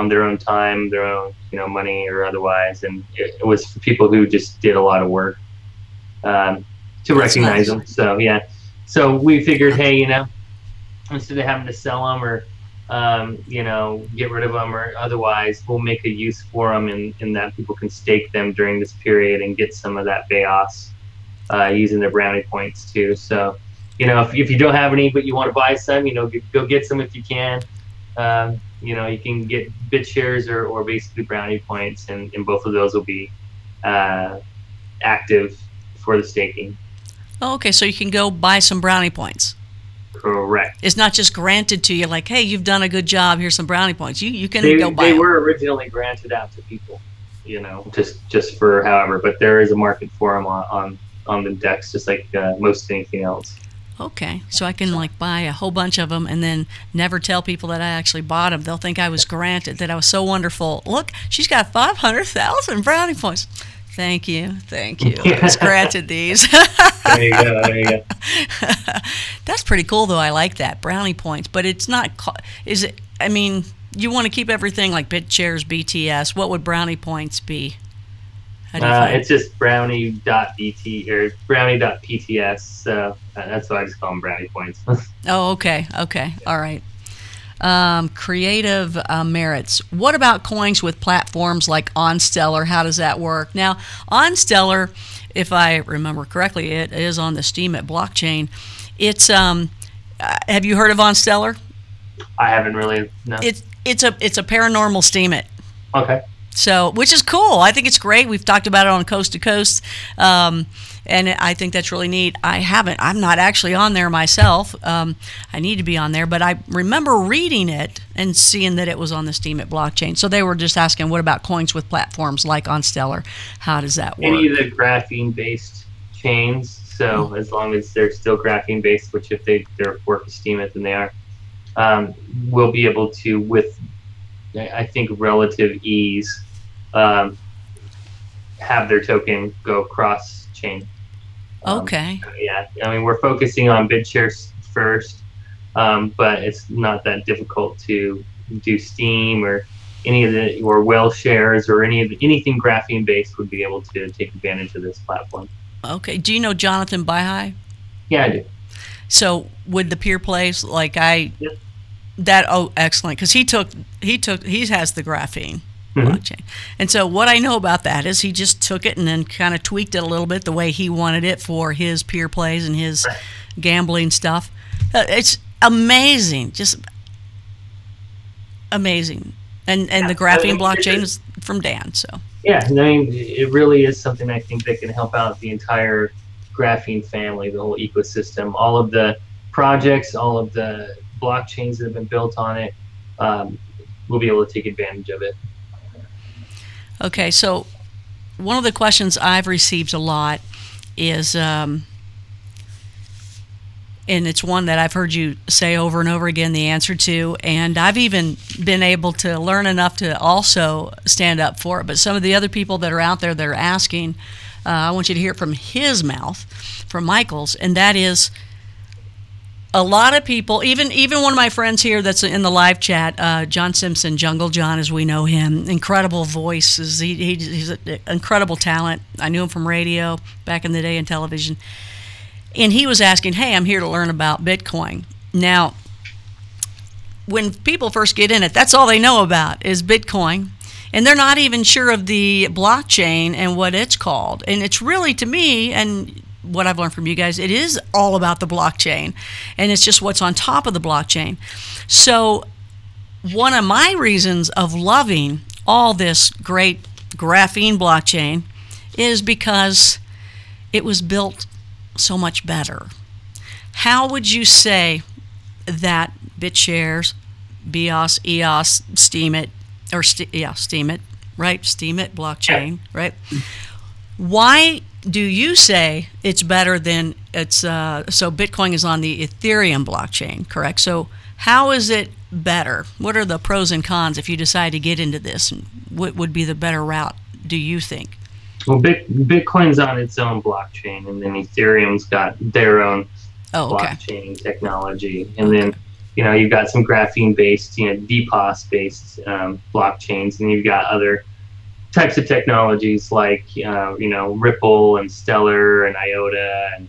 their own time, their own, money or otherwise. And it was for people who just did a lot of work to recognize them. So, yeah. So we figured, hey, instead of having to sell them or, get rid of them or otherwise, we'll make a use for them in that people can stake them during this period and get some of that BEOS using their brownie points too. So, if you don't have any but you want to buy some, go get some if you can. You can get BitShares or basically brownie points, and both of those will be active for the staking. Oh, okay, so you can go buy some brownie points. Correct. It's not just granted to you like, hey, you've done a good job, here's some brownie points. You can go buy them. They them. were originally granted out to people, just for however, but there is a market for them on the DEX, just like most anything else. Okay, so I can buy a whole bunch of them and then never tell people that I actually bought them. They'll think I was granted, that I was so wonderful. Look, she's got 500,000 brownie points. Thank you. I was granted these. There you go. That's pretty cool, though. I like that, brownie points. But it's not. Is it? I mean, you want to keep everything like BitShares, BTS. What would brownie points be? It's just brownie.bt or brownie.pts. So that's why I just call them brownie points. Oh, okay. All right. Creative merits. What about coins with platforms like OnStellar? How does that work? Now, OnStellar, if I remember correctly, it is on the STEEM blockchain. It's have you heard of OnStellar? I haven't really. No. It's a paranormal STEEM. Okay. So, which is cool. I think it's great. We've talked about it on Coast to Coast, and I think that's really neat. I'm not actually on there myself. I need to be on there, but I remember reading it and seeing that it was on the STEEM blockchain. So they were just asking, what about coins with platforms like OnStellar? How does that work? Any of the graphene-based chains. So as long as they're still graphene-based, which if their work is STEEM, then they are, we'll be able to, with I think relative ease, have their token go cross chain. Okay. Yeah, I mean, we're focusing on BitShares first, but it's not that difficult to do STEEM or any of the WHALESHARES or anything graphene based would be able to take advantage of this platform. Okay. Do you know Jonathan Baihai? Yeah, I do. So would the peer plays like Yep. that? Oh, excellent, because he has the graphene blockchain, and so what I know about that is he just took it and then kind of tweaked it a little bit the way he wanted it for his peer plays and his gambling stuff. It's amazing, just amazing, and the graphene blockchain is from Dan. So yeah, I mean, it really is something I think that can help out the entire graphene family, the whole ecosystem, all of the projects, all of the blockchains that have been built on it. We'll be able to take advantage of it. Okay, so one of the questions I've received a lot is, and it's one that I've heard you say over and over again the answer to, and I've even been able to learn enough to also stand up for it, but some of the other people that are out there that are asking, I want you to hear it from his mouth, from Michael's, and that is, a lot of people, even one of my friends here that's in the live chat, John Simpson, Jungle John as we know him, incredible voices. He's an incredible talent. I knew him from radio back in the day and television. And he was asking, hey, I'm here to learn about Bitcoin. Now, when people first get in it, that's all they know about is Bitcoin. And they're not even sure of the blockchain and what it's called. And it's really, to me, and what I've learned from you guys, it is all about the blockchain, and it's just what's on top of the blockchain. So one of my reasons of loving all this great graphene blockchain is because it was built so much better. How would you say that BitShares, BEOS, EOS, STEEM it, or STEEM it, right? STEEM it blockchain, right? Why do you say it's better than it's so Bitcoin is on the Ethereum blockchain, correct? So how is it better? What are the pros and cons if you decide to get into this? And what would be the better route, do you think? Well, Bitcoin's on its own blockchain, and then Ethereum's got their own blockchain technology. And then, you've got some graphene-based, DPoS-based blockchains, and you've got other types of technologies like, Ripple and Stellar and IOTA and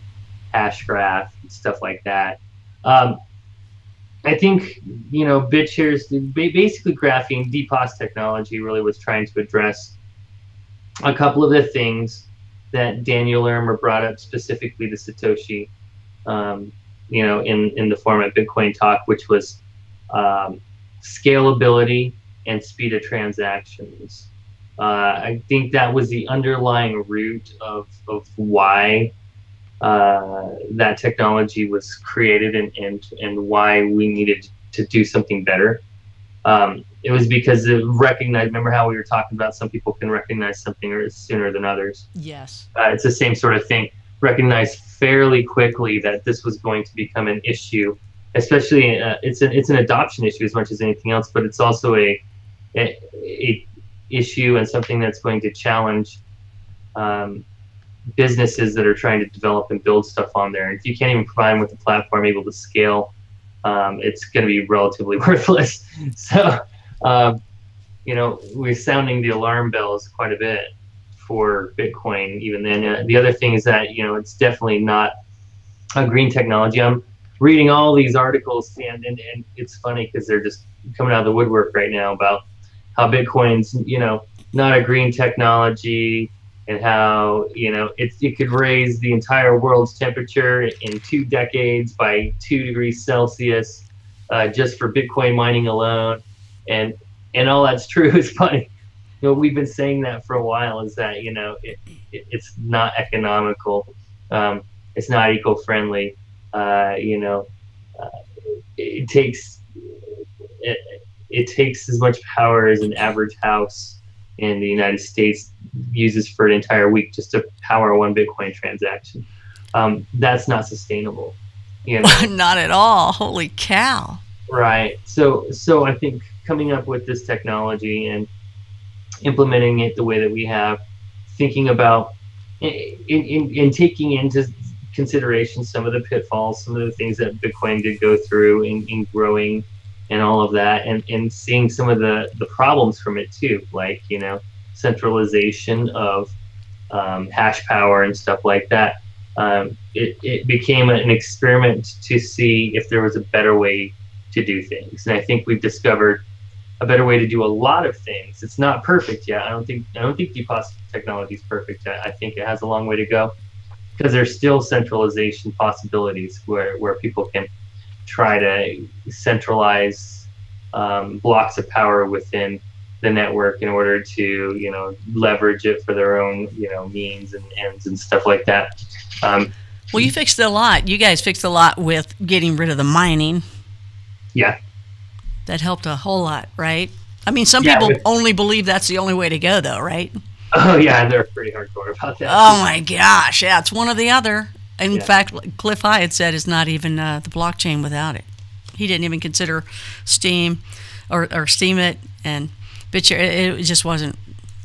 Hashgraph and stuff like that. I think, BitShares, basically graphene DPoS technology really was trying to address a couple of the things that Daniel Larimer brought up specifically to Satoshi, in the format Bitcoin Talk, which was scalability and speed of transactions. I think that was the underlying root of why that technology was created and why we needed to do something better. It was because it recognized, remember how we were talking about some people can recognize something sooner than others? Yes. It's the same sort of thing. Recognize fairly quickly that this was going to become an issue, especially it's an adoption issue as much as anything else, but it's also a issue and something that's going to challenge businesses that are trying to develop and build stuff on there. And if you can't even provide them with a platform able to scale, it's going to be relatively worthless. So, we're sounding the alarm bells quite a bit for Bitcoin even then. The other thing is that, it's definitely not a green technology. I'm reading all these articles, and it's funny because they're just coming out of the woodwork right now about how Bitcoin's, not a green technology, and how, it could raise the entire world's temperature in 2 decades by 2 degrees Celsius just for Bitcoin mining alone. And all that's true. It's funny. We've been saying that for a while, is that, it's not economical. It's not eco-friendly. It takes as much power as an average house in the United States uses for an entire week just to power one Bitcoin transaction. That's not sustainable. Not at all. Holy cow. Right. So I think coming up with this technology and implementing it the way that we have, thinking about in taking into consideration some of the pitfalls, some of the things that Bitcoin did go through in growing and all of that, and seeing some of the problems from it too, like, centralization of hash power and stuff like that. It became an experiment to see if there was a better way to do things. And I think we've discovered a better way to do a lot of things. It's not perfect yet. I don't think DPoS technology is perfect yet. I think it has a long way to go, because there's still centralization possibilities where people can try to centralize blocks of power within the network in order to leverage it for their own means and ends and stuff like that. Well, you fixed a lot. You guys fixed a lot with getting rid of the mining. Yeah. That helped a whole lot, right? I mean, some people only believe that's the only way to go, though, right? Oh, yeah, they're pretty hardcore about that. Oh, my gosh. Yeah, it's one or the other. In fact, Cliff High had said it's not even the blockchain without it. He didn't even consider STEEM or STEEM it, and BitShare. It just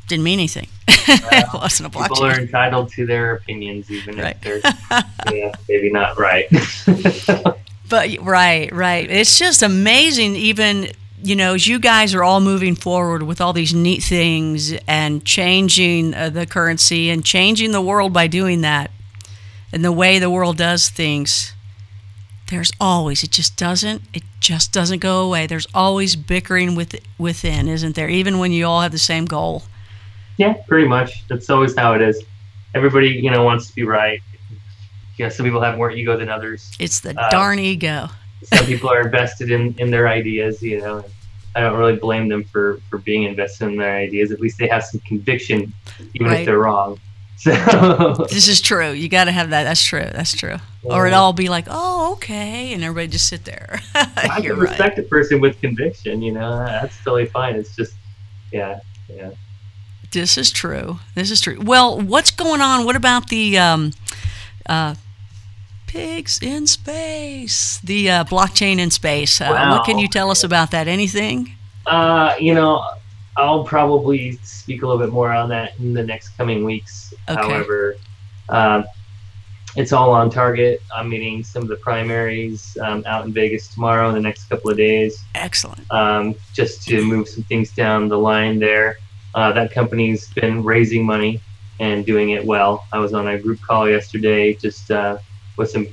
didn't mean anything. It wasn't a blockchain. People are entitled to their opinions, even if they're maybe not right. But right. It's just amazing, even, as you guys are all moving forward with all these neat things and changing the currency and changing the world by doing that, and the way the world does things. There's always, it just doesn't go away. There's always bickering within, isn't there? Even when you all have the same goal. Yeah, pretty much. That's always how it is. Everybody, wants to be right. Some people have more ego than others. It's the darn ego. Some people are invested in their ideas, and I don't really blame them for being invested in their ideas. At least they have some conviction, even if they're wrong. So this is true. You got to have that. That's true. Yeah. Or it'll all be like, oh, okay, and everybody just sit there. I can respect a person with conviction. That's totally fine. It's just, yeah. This is true. This is true. Well, what's going on? What about the pigs in space? The blockchain in space. Wow. What can you tell us about that? Anything? I'll probably speak a little bit more on that in the next coming weeks. Okay. However, it's all on target. I'm meeting some of the primaries out in Vegas tomorrow in the next couple of days. Excellent. Just to move some things down the line there. That company's been raising money and doing it well. I was on a group call yesterday just with some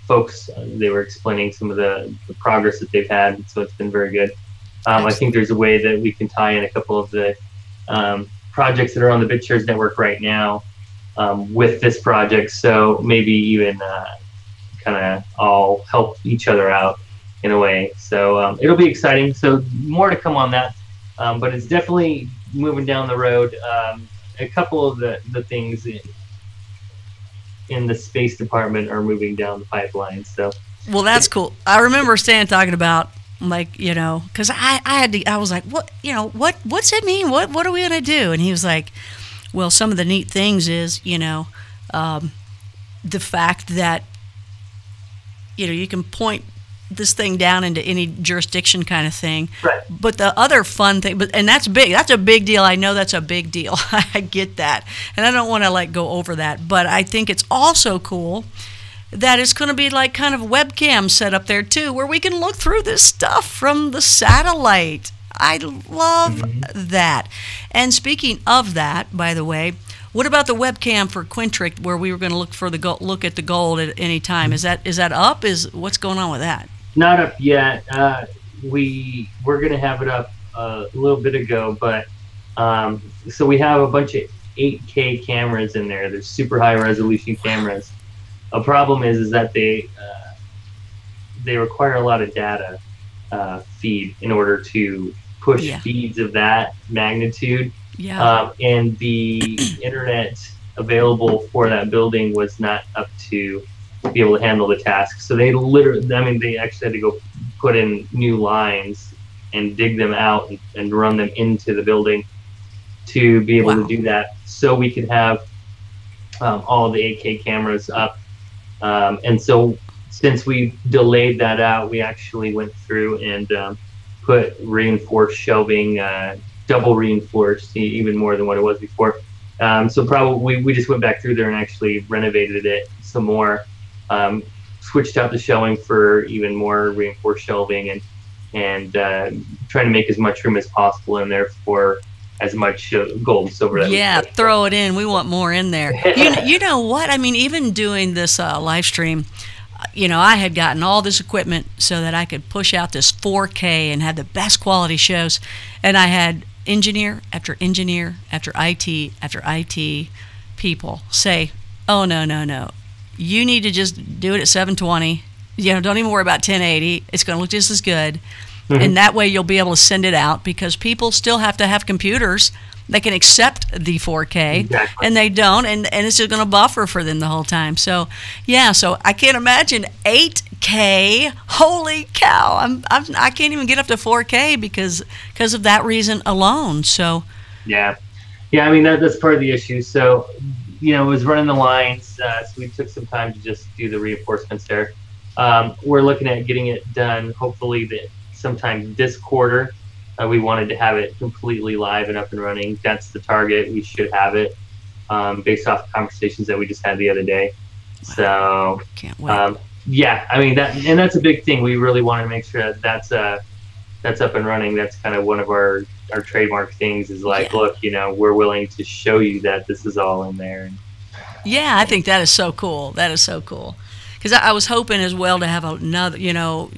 folks. They were explaining some of the progress that they've had, so it's been very good. I think there's a way that we can tie in a couple of the projects that are on the BitShares network right now with this project, so maybe even kind of all help each other out in a way. So it'll be exciting. So more to come on that, but it's definitely moving down the road. A couple of the things in the space department are moving down the pipeline. So well, that's cool. I remember Stan talking about, like, because I was like, what's it mean? What are we gonna do? And he was like, well, some of the neat things is, the fact that, you can point this thing down into any jurisdiction kind of thing. Right. But the other fun thing, and that's big. That's a big deal. I know that's a big deal. I get that. And I don't want to, go over that. But I think it's also cool that it's going to be like kind of webcam set up there too, where we can look through this stuff from the satellite. I love that. And speaking of that, by the way, what about the webcam for Quintric, where we were going to look for look at the gold at any time? Is that up? What's going on with that? Not up yet. We're going to have it up a little bit ago, but so we have a bunch of 8K cameras in there. They're super high resolution cameras. A problem is that they require a lot of data feed in order to push feeds of that magnitude. Yeah. And the internet available for that building was not up to be able to handle the task. So they they actually had to go put in new lines and dig them out and run them into the building to be able to do that. So we could have all of the 8K cameras up. And so since we delayed that out, we actually went through and put reinforced shelving, double reinforced, even more than what it was before. So probably we just went back through there and actually renovated it some more, switched out the shelving for even more reinforced shelving, and trying to make as much room as possible in there for as much gold and silver. Yeah, throw it in. We want more in there. You know what? I mean, even doing this live stream, I had gotten all this equipment so that I could push out this 4K and have the best quality shows. And I had engineer after engineer after IT people say, oh, no. You need to just do it at 720. Don't even worry about 1080. It's going to look just as good. And that way you'll be able to send it out, because people still have to have computers that can accept the 4K, and they don't, and it's just going to buffer for them the whole time. So, so I can't imagine 8K. Holy cow! I can't even get up to 4K because of that reason alone. So, yeah. I mean that's part of the issue. So, it was running the lines. So we took some time to just do the reinforcements there. We're looking at getting it done, hopefully sometime this quarter. We wanted to have it completely live and up and running. That's the target. We should have it based off conversations that we just had the other day. Wow. So can't wait. I mean that's a big thing. We really want to make sure that's up and running. That's kind of one of our trademark things is look, we're willing to show you that this is all in there. Yeah, I think that is so cool. That is so cool. Because I was hoping as well to have another,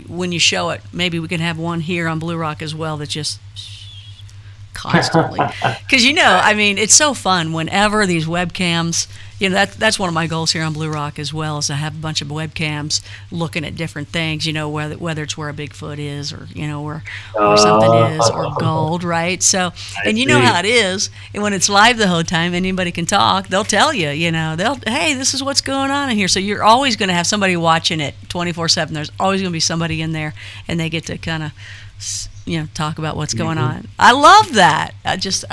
when you show it, maybe we can have one here on Blue Rock as well that just constantly. Because, I mean, it's so fun whenever these webcams, that's one of my goals here on Blue Rock as well, is to have a bunch of webcams looking at different things, whether it's where a Bigfoot is or, where something is, or gold, right? So, and how it is, and when it's live the whole time, anybody can talk, they'll tell you, hey, this is what's going on in here. So you're always going to have somebody watching it 24/7. There's always going to be somebody in there, and they get to kind of talk about what's going on. I love that. I just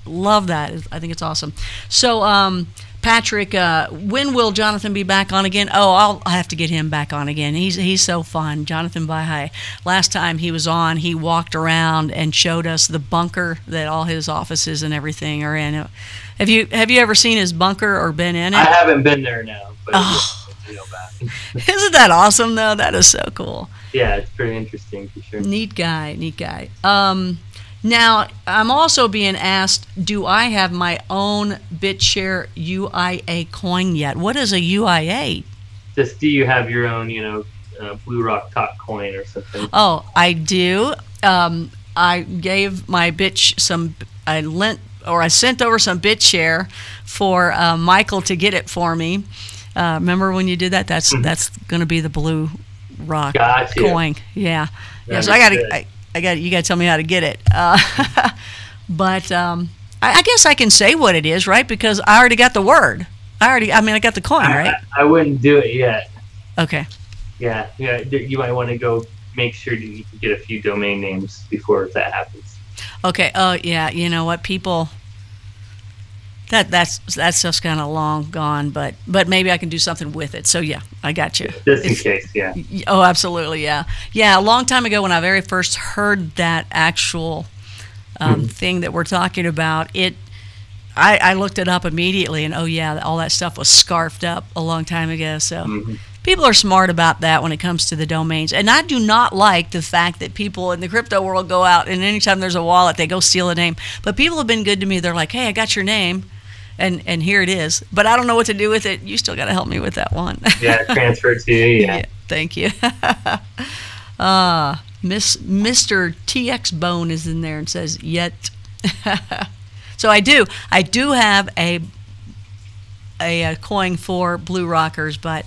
love that. I think it's awesome. So, Patrick, when will Jonathan be back on again? Oh, I'll have to get him back on again. He's so fun. Jonathan Baihai. Last time he was on, he walked around and showed us the bunker that all his offices and everything are in. Have you ever seen his bunker or been in it? I haven't been there now. But Isn't that awesome, though? That is so cool. Yeah, it's pretty interesting for sure. Neat guy. Now, I'm also being asked, do I have my own BitShare UIA coin yet? What is a UIA? Just do you have your own, Blue Rock Talk coin or something? Oh, I do. I gave my I sent over some BitShare for Michael to get it for me. Remember when you did that? That's going to be the Blue Rock coin. Yeah. Yeah. So you got to tell me how to get it. But I guess I can say what it is, right? Because I already got the word. I got the coin, right? I wouldn't do it yet. Okay. Yeah. You might want to go make sure you can get a few domain names before that happens. Okay. Oh, yeah. You know what, people? That's just kind of long gone, but maybe I can do something with it. So yeah, I got you. Just in case, yeah. Oh, absolutely, yeah. A long time ago when I very first heard that actual thing that we're talking about, I looked it up immediately, and oh yeah, all that stuff was scarfed up a long time ago. So people are smart about that when it comes to the domains, and I do not like the fact that people in the crypto world go out and anytime there's a wallet, they go steal a name. But people have been good to me. They're like, hey, I got your name. And here it is, but I don't know what to do with it. You still got to help me with that one. Yeah, transfer to you. Yeah. Thank you. Mr. TX Bone is in there and says yet. So I do have a coin for Blue Rockers, but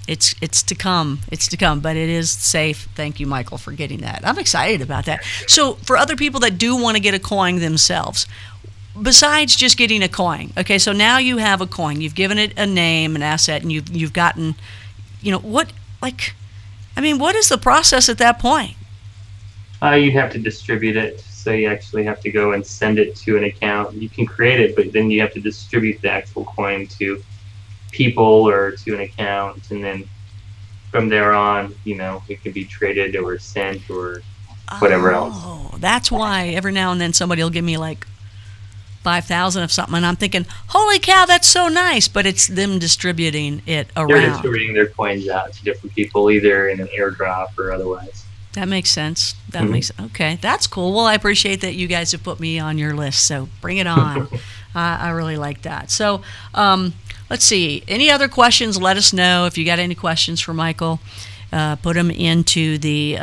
it's to come. It's to come, but it is safe. Thank you, Michael, for getting that. I'm excited about that. So for other people that do want to get a coin themselves, besides just getting a coin, okay, so now you have a coin, you've given it a name, an asset, and you've gotten, what is the process at that point? You'd have to distribute it, so you actually have to go and send it to an account. You can create it, but then you have to distribute the actual coin to people or to an account, and then from there on, it can be traded or sent or whatever else. Oh, that's why every now and then somebody will give me like 5,000 of something, and I'm thinking, holy cow, that's so nice, but it's them distributing it around. They're distributing their coins out to different people, either in an airdrop or otherwise. That makes sense. Okay, that's cool. Well, I appreciate that you guys have put me on your list, so bring it on. I really like that. So let's see. Any other questions, let us know. If you got any questions for Michael, put them into the,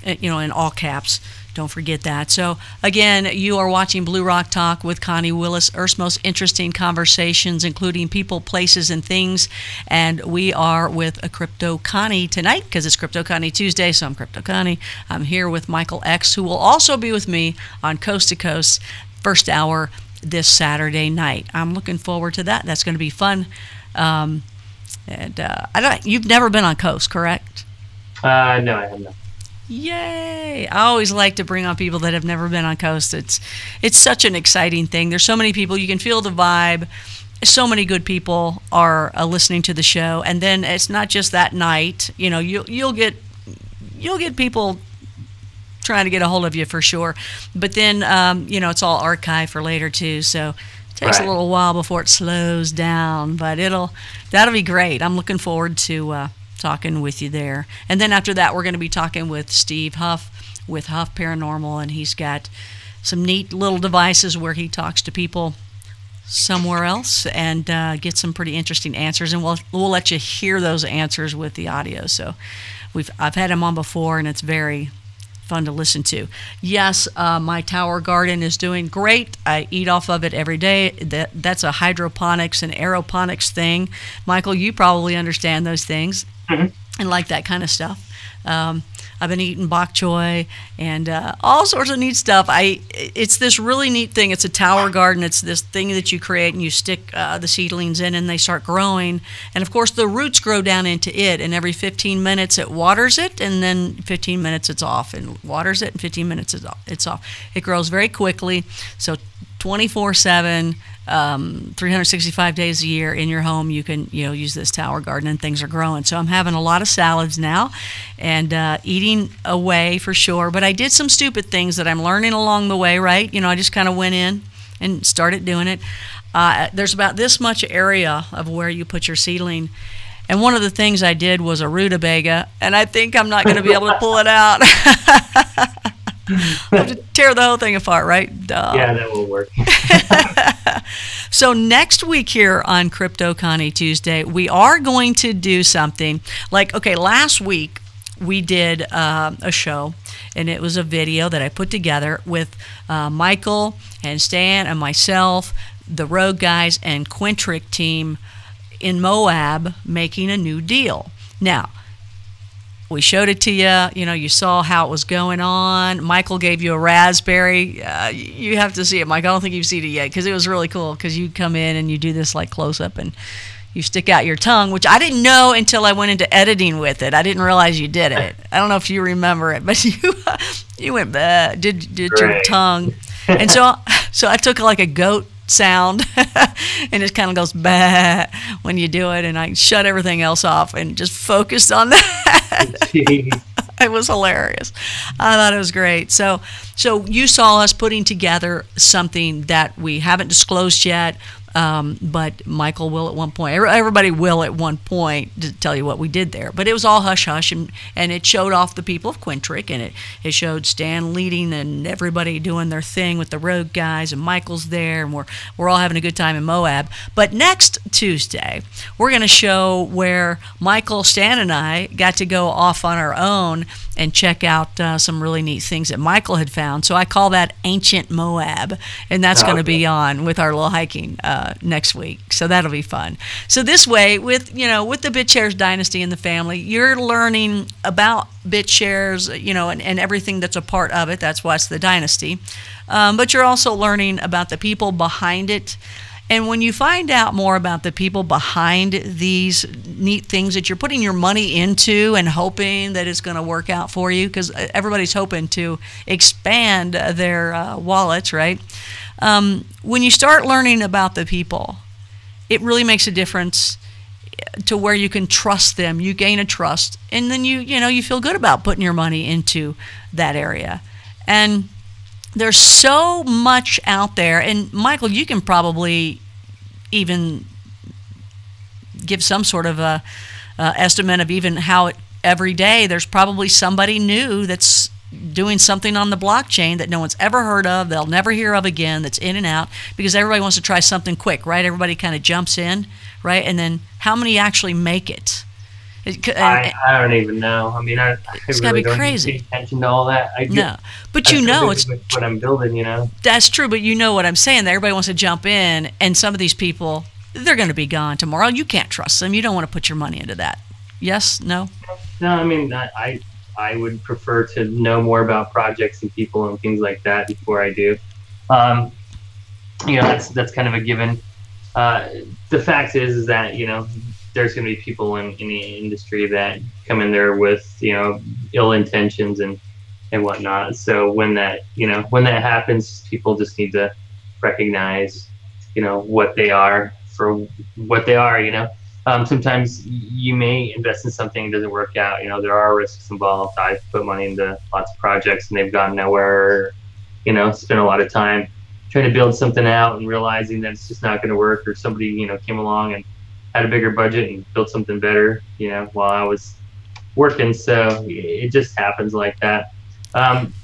in all caps. Don't forget that. So, again, you are watching Blue Rock Talk with Connie Willis, Earth's most interesting conversations, including people, places, and things. And we are with a Crypto Connie tonight because it's Crypto Connie Tuesday, so I'm Crypto Connie. I'm here with Michaelx, who will also be with me on Coast to Coast, first hour this Saturday night. I'm looking forward to that. That's going to be fun. You've never been on Coast, correct? No, I have not. Yay! I always like to bring on people that have never been on Coast. It's such an exciting thing. There's so many people. You can feel the vibe. So many good people are listening to the show, and then it's not just that night. You'll get people trying to get a hold of you for sure. But then it's all archived for later too. So it takes a little while before it slows down, but that'll be great. I'm looking forward to talking with you there. And then after that, we're going to be talking with Steve Huff with Huff Paranormal, and he's got some neat little devices where he talks to people somewhere else and get some pretty interesting answers, and we'll let you hear those answers with the audio. So I've had him on before, and it's very fun to listen to. Yes, my tower garden is doing great. I eat off of it every day. That's a hydroponics and aeroponics thing. Michael, you probably understand those things and like that kind of stuff. I've been eating bok choy and all sorts of neat stuff. It's this really neat thing. It's a tower garden. It's this thing that you create and you stick the seedlings in and they start growing. And of course the roots grow down into it, and every 15 minutes it waters it, and then 15 minutes it's off, and waters it, and 15 minutes it's off. It grows very quickly, so 24/7, 365 days a year in your home, you can use this tower garden, and things are growing. So I'm having a lot of salads now, and eating away for sure. But I did some stupid things that I'm learning along the way, right? I just kind of went in and started doing it. There's about this much area of where you put your seedling. And one of the things I did was a rutabaga, and I think I'm not going to be able to pull it out. I'll have to tear the whole thing apart, right? Duh. Yeah, that will work. So next week here on Crypto Connie Tuesday, we are going to do something like, okay, last week we did a show, and it was a video that I put together with Michael and Stan and myself, the Rogue guys and Quintric team in Moab making a new deal. Now, we showed it to you. You saw how it was going on. Michael gave you a raspberry. You have to see it, Mike. I don't think you've seen it yet, because it was really cool, because you come in and you do this like close-up and you stick out your tongue, which I didn't know until I went into editing with it. I didn't realize you did it. I don't know if you remember it, but you went, did your tongue. And so I took like a goat sound and it kind of goes bah when you do it, and I shut everything else off and just focused on that. It was hilarious. I thought it was great. So you saw us putting together something that we haven't disclosed yet, but Michael will at one point. Everybody will at one point to tell you what we did there. But it was all hush-hush, and it showed off the people of Quintric, and it showed Stan leading and everybody doing their thing with the Rogue guys, and Michael's there, and we're all having a good time in Moab. But next Tuesday, we're going to show where Michael, Stan, and I got to go off on our own and check out some really neat things that Michael had found. So I call that Ancient Moab, and that's going to be on with our little hiking next week. So that'll be fun. So this way, with the BitShares Dynasty and the family, you're learning about BitShares, and everything that's a part of it. That's why it's the Dynasty. But you're also learning about the people behind it. And when you find out more about the people behind these neat things that you're putting your money into and hoping that it's going to work out for you, because everybody's hoping to expand their wallets, right? When you start learning about the people, it really makes a difference to where you can trust them. You gain a trust, and then you feel good about putting your money into that area. And there's so much out there, and Michael, you can probably even give some sort of a estimate of even how every day there's probably somebody new that's doing something on the blockchain that no one's ever heard of, they'll never hear of again, that's in and out, because everybody wants to try something quick, right? Everybody kind of jumps in, right? And then how many actually make it? I don't even know. I mean, I it's really gotta be don't crazy. pay attention to all that. No, but it's what I'm building. That's true. But you know what I'm saying? That everybody wants to jump in, and some of these people, they're going to be gone tomorrow. You can't trust them. You don't want to put your money into that. Yes? No? No. I mean, I would prefer to know more about projects and people and things like that before I do. That's kind of a given. The fact is that there's going to be people in the industry that come in there with ill intentions and whatnot. So when that happens, people just need to recognize what they are for what they are. Sometimes you may invest in something that doesn't work out. There are risks involved. I've put money into lots of projects and they've gone nowhere. Spent a lot of time trying to build something out and realizing that it's just not going to work, or somebody came along and had a bigger budget and built something better, while I was working. So it just happens like that.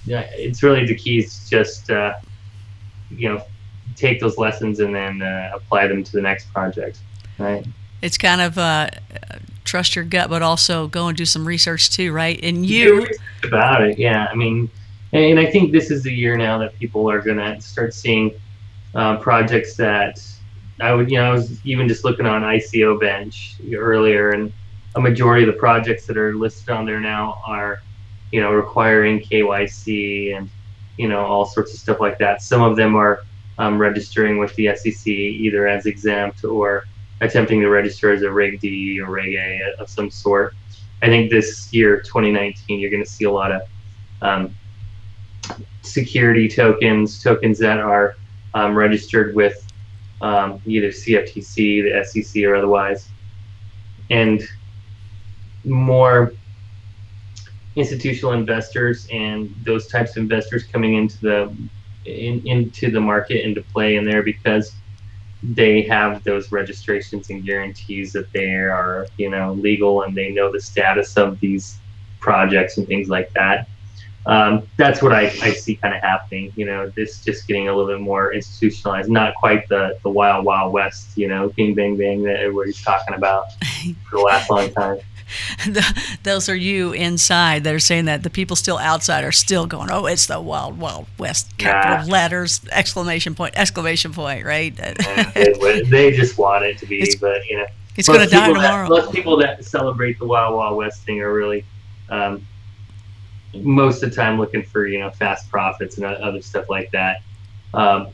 It's really the key is just, take those lessons and then apply them to the next project, right? It's kind of trust your gut, but also go and do some research too, right? And you about it, yeah. I mean, and I think this is the year now that people are going to start seeing projects that I was even just looking on ICO Bench earlier, and a majority of the projects that are listed on there now are requiring KYC and, all sorts of stuff like that. Some of them are registering with the SEC either as exempt or attempting to register as a Reg D or Reg A of some sort. I think this year, 2019, you're going to see a lot of security tokens that are registered with either CFTC, the SEC, or otherwise, and more institutional investors and those types of investors coming into the market and to play in there because they have those registrations and guarantees that they are legal and they know the status of these projects and things like that. That's what I see kind of happening. This just getting a little bit more institutionalized, not quite the wild west, bing bang bang that everybody's talking about for the last long time. Those are you inside that are saying that. The people still outside are still going, oh, it's the wild west, capital letters, exclamation point, right? They just want it to be, but it's going to die tomorrow. Most people that celebrate the wild west thing are really most of the time looking for fast profits and other stuff like that. I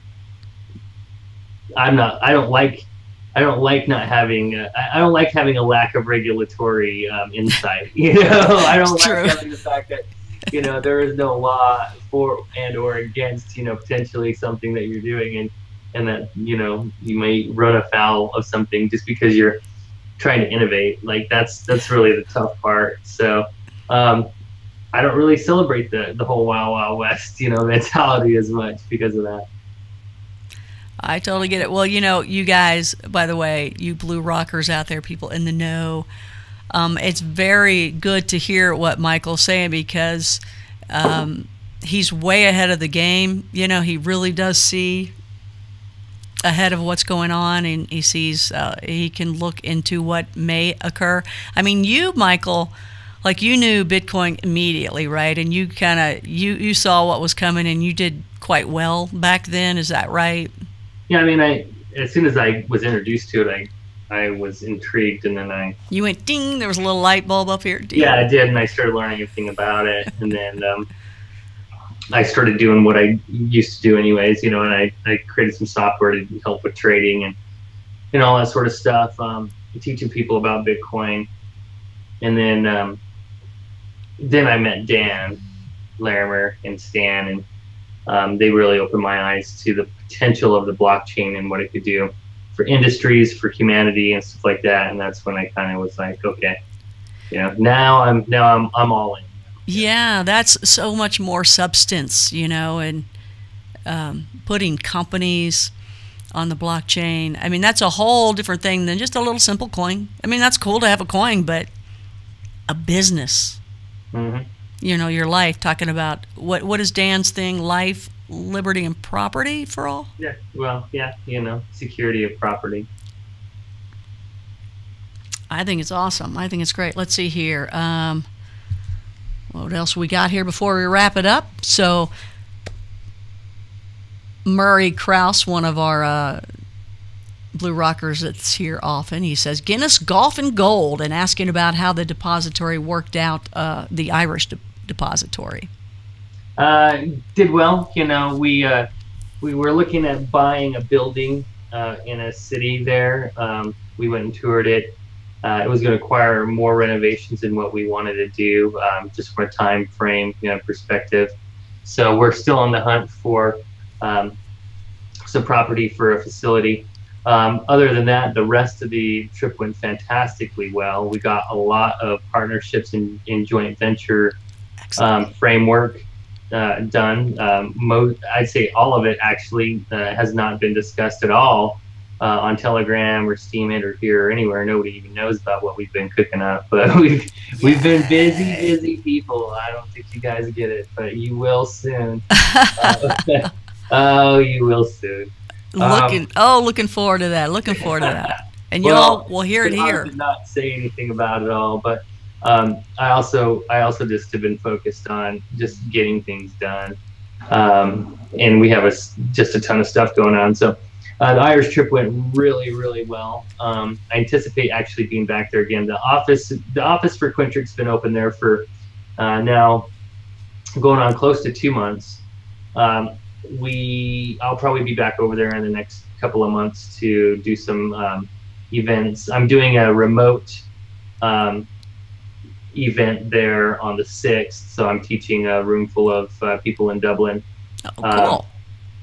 don't like having a lack of regulatory insight. I don't like having the fact that there is no law for and or against potentially something that you're doing, and that you may run afoul of something just because you're trying to innovate. Like that's really the tough part. So I don't really celebrate the whole wild west mentality as much because of that. I totally get it. Well, you guys, by the way, you blue rockers out there, people in the know, it's very good to hear what Michael's saying because he's way ahead of the game. He really does see ahead of what's going on, and he sees he can look into what may occur. I mean, you, Michael, like you knew Bitcoin immediately, right? And you kind of you saw what was coming, and you did quite well back then. Is that right? Yeah, I mean, as soon as I was introduced to it, I was intrigued, and then you went ding. There was a little light bulb up here. Ding. Yeah, I did, and I started learning everything about it, and then I started doing what I used to do, anyways. And I created some software to help with trading and all that sort of stuff, teaching people about Bitcoin, and then I met Dan Larimer and Stan, and they really opened my eyes to the potential of the blockchain and what it could do for industries, for humanity, and stuff like that. And that's when I kind of was like, okay, now I'm all in. Yeah, that's so much more substance, and putting companies on the blockchain. I mean, that's a whole different thing than just a little simple coin. I mean, that's cool to have a coin, but a business. Mm-hmm. Your life, talking about what is Dan's thing? Life, liberty, and property for all? Yeah, well, yeah, security of property. I think it's awesome. I think it's great. Let's see here. What else we got here before we wrap it up? So, Murray Krause, one of our blue rockers that's here often, he says, Guinness Golf and Gold, and asking about how the depository worked out, the Irish depository. Did well. We were looking at buying a building in a city there. We went and toured it. It was going to require more renovations than what we wanted to do, just from a time frame perspective. So we're still on the hunt for some property for a facility. Other than that, the rest of the trip went fantastically well. We got a lot of partnerships in joint venture framework done. I'd say all of it actually has not been discussed at all on Telegram or STEEM or here or anywhere. Nobody even knows about what we've been cooking up, but we've been busy people. I don't think you guys get it, but you will soon. Oh, you will soon. Looking forward to that. Looking forward to that. And you all will hear it here. I did not say anything about it all, but I also just have been focused on just getting things done, and we have just a ton of stuff going on. So the Irish trip went really well. I anticipate actually being back there again. The office for Quintric's been open there for now going on close to 2 months. I'll probably be back over there in the next couple of months to do some events. I'm doing a remote event there on the 6th, so I'm teaching a room full of people in Dublin. Cool.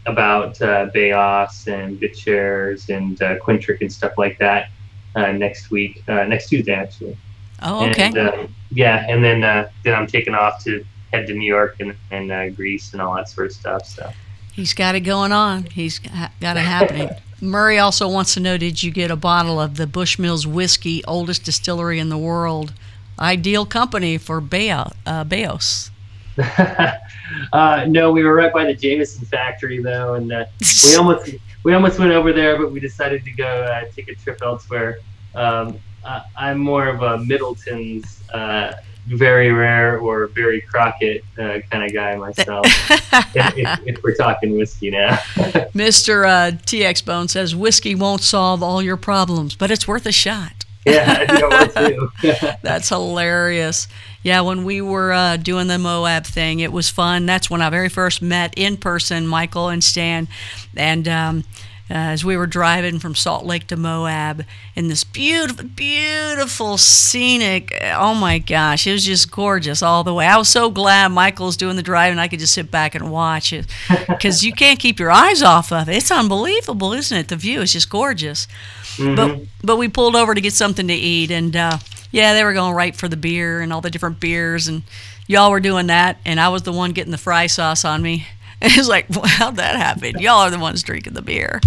About BEOS and BitShares and Quintric and stuff like that next week, next Tuesday actually. Oh, okay. And, yeah, and then I'm taking off to head to New York and Greece and all that sort of stuff. So he's got it going on. He's got it happening. Murray also wants to know: did you get a bottle of the Bushmills whiskey, oldest distillery in the world? Ideal company for BEOS. No, we were right by the Jameson factory though, and we almost went over there, but we decided to go take a trip elsewhere. I'm more of a Middleton's very rare or very Crockett kind of guy myself. if we're talking whiskey now. Mr. TX Bone says whiskey won't solve all your problems, but it's worth a shot. Yeah, I know too. That's hilarious. Yeah, when we were doing the Moab thing, it was fun. That's when I very first met in person Michael and Stan. And as we were driving from Salt Lake to Moab in this beautiful, beautiful scenic, oh my gosh, it was just gorgeous all the way. I was so glad Michael's doing the driving. I could just sit back and watch it because you can't keep your eyes off of it. It's unbelievable, isn't it? The view is just gorgeous. Mm-hmm. But we pulled over to get something to eat, and yeah, they were going right for the beer and all the different beers, and y'all were doing that, and I was the one getting the fry sauce on me. And it's like, well, how'd that happen? Y'all are the ones drinking the beer.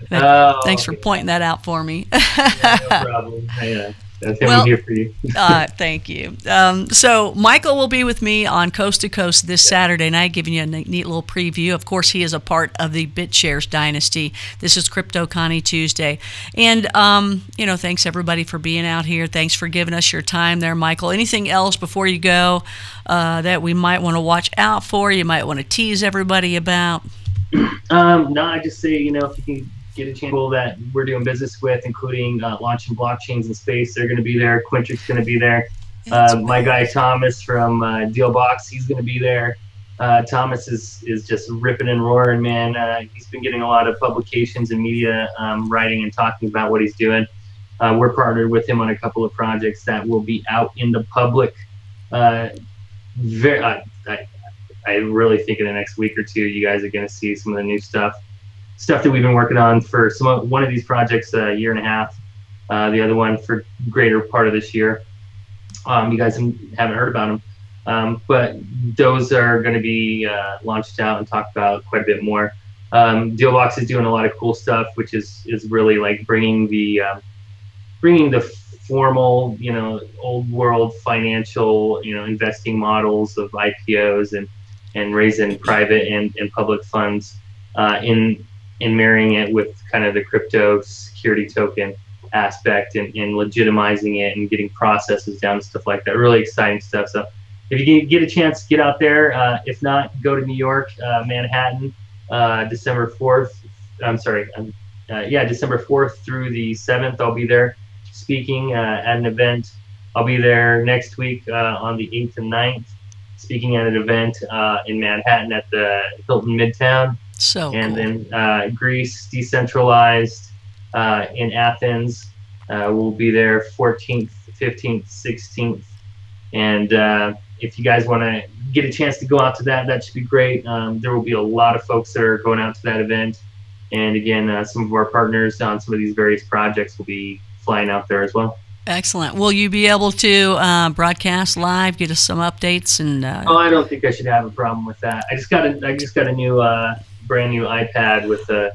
Thanks for pointing that out for me. Yeah, no problem. I'm here for you. Thank you. So Michael will be with me on Coast to Coast this Saturday night, giving you a neat little preview. Of course, he is a part of the BitShares Dynasty. This is Crypto Connie Tuesday. And, thanks everybody for being out here. Thanks for giving us your time there, Michael. Anything else before you go that we might want to watch out for, you might want to tease everybody about? No, I just say, if you can get a channel that we're doing business with, including launching blockchains in space, they're going to be there. Quintric's going to be there. My guy Thomas from Dealbox, he's going to be there. Thomas is just ripping and roaring, man. He's been getting a lot of publications and media writing and talking about what he's doing. We're partnered with him on a couple of projects that will be out in the public. I really think in the next week or two, you guys are going to see some of the new stuff that we've been working on for one of these projects a year and a half, the other one for greater part of this year. You guys haven't heard about them, but those are going to be launched out and talked about quite a bit more. Dealbox is doing a lot of cool stuff, which is really like bringing the formal, old world financial, investing models of IPOs and raising private and public funds in marrying it with kind of the crypto security token aspect and legitimizing it and getting processes down and stuff like that. Really exciting stuff. So if you can get a chance, get out there. If not, go to New York, Manhattan, December 4th. I'm sorry. December 4th through the 7th. I'll be there speaking at an event. I'll be there next week on the 8th and 9th, speaking at an event in Manhattan at the Hilton Midtown. And cool. Then Greece, decentralized in Athens. We'll be there 14th, 15th, 16th. And if you guys want to get a chance to go out to that should be great. There will be a lot of folks that are going out to that event. And again, some of our partners on some of these various projects will be flying out there as well. Excellent. Will you be able to broadcast live, get us some updates? And I don't think I should have a problem with that. I just got a new brand new iPad with a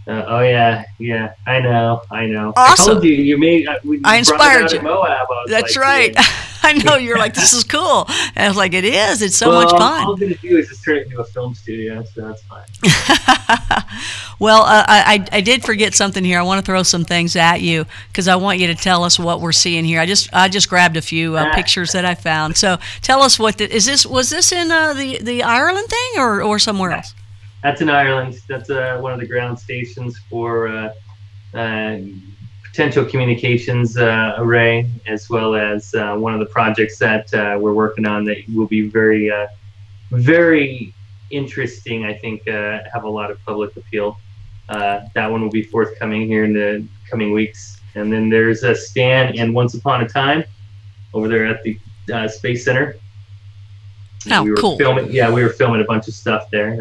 I know. Awesome. I told you made. I inspired you. Moab. That's like, right. I know, you're like, this is cool. And I was like, it is. It's so much fun. All I'm going to do is just turn it into a film studio, so that's fine. Well, I did forget something here. I want to throw some things at you because I want you to tell us what we're seeing here. I just grabbed a few pictures that I found. So tell us was this in the Ireland thing or somewhere else? That's in Ireland. That's one of the ground stations for potential communications array, as well as one of the projects that we're working on that will be very very interesting. I think have a lot of public appeal. That one will be forthcoming here in the coming weeks. And then there's a Stan and Once Upon a Time over there at the Space Center. Oh, we were cool. We were filming a bunch of stuff there,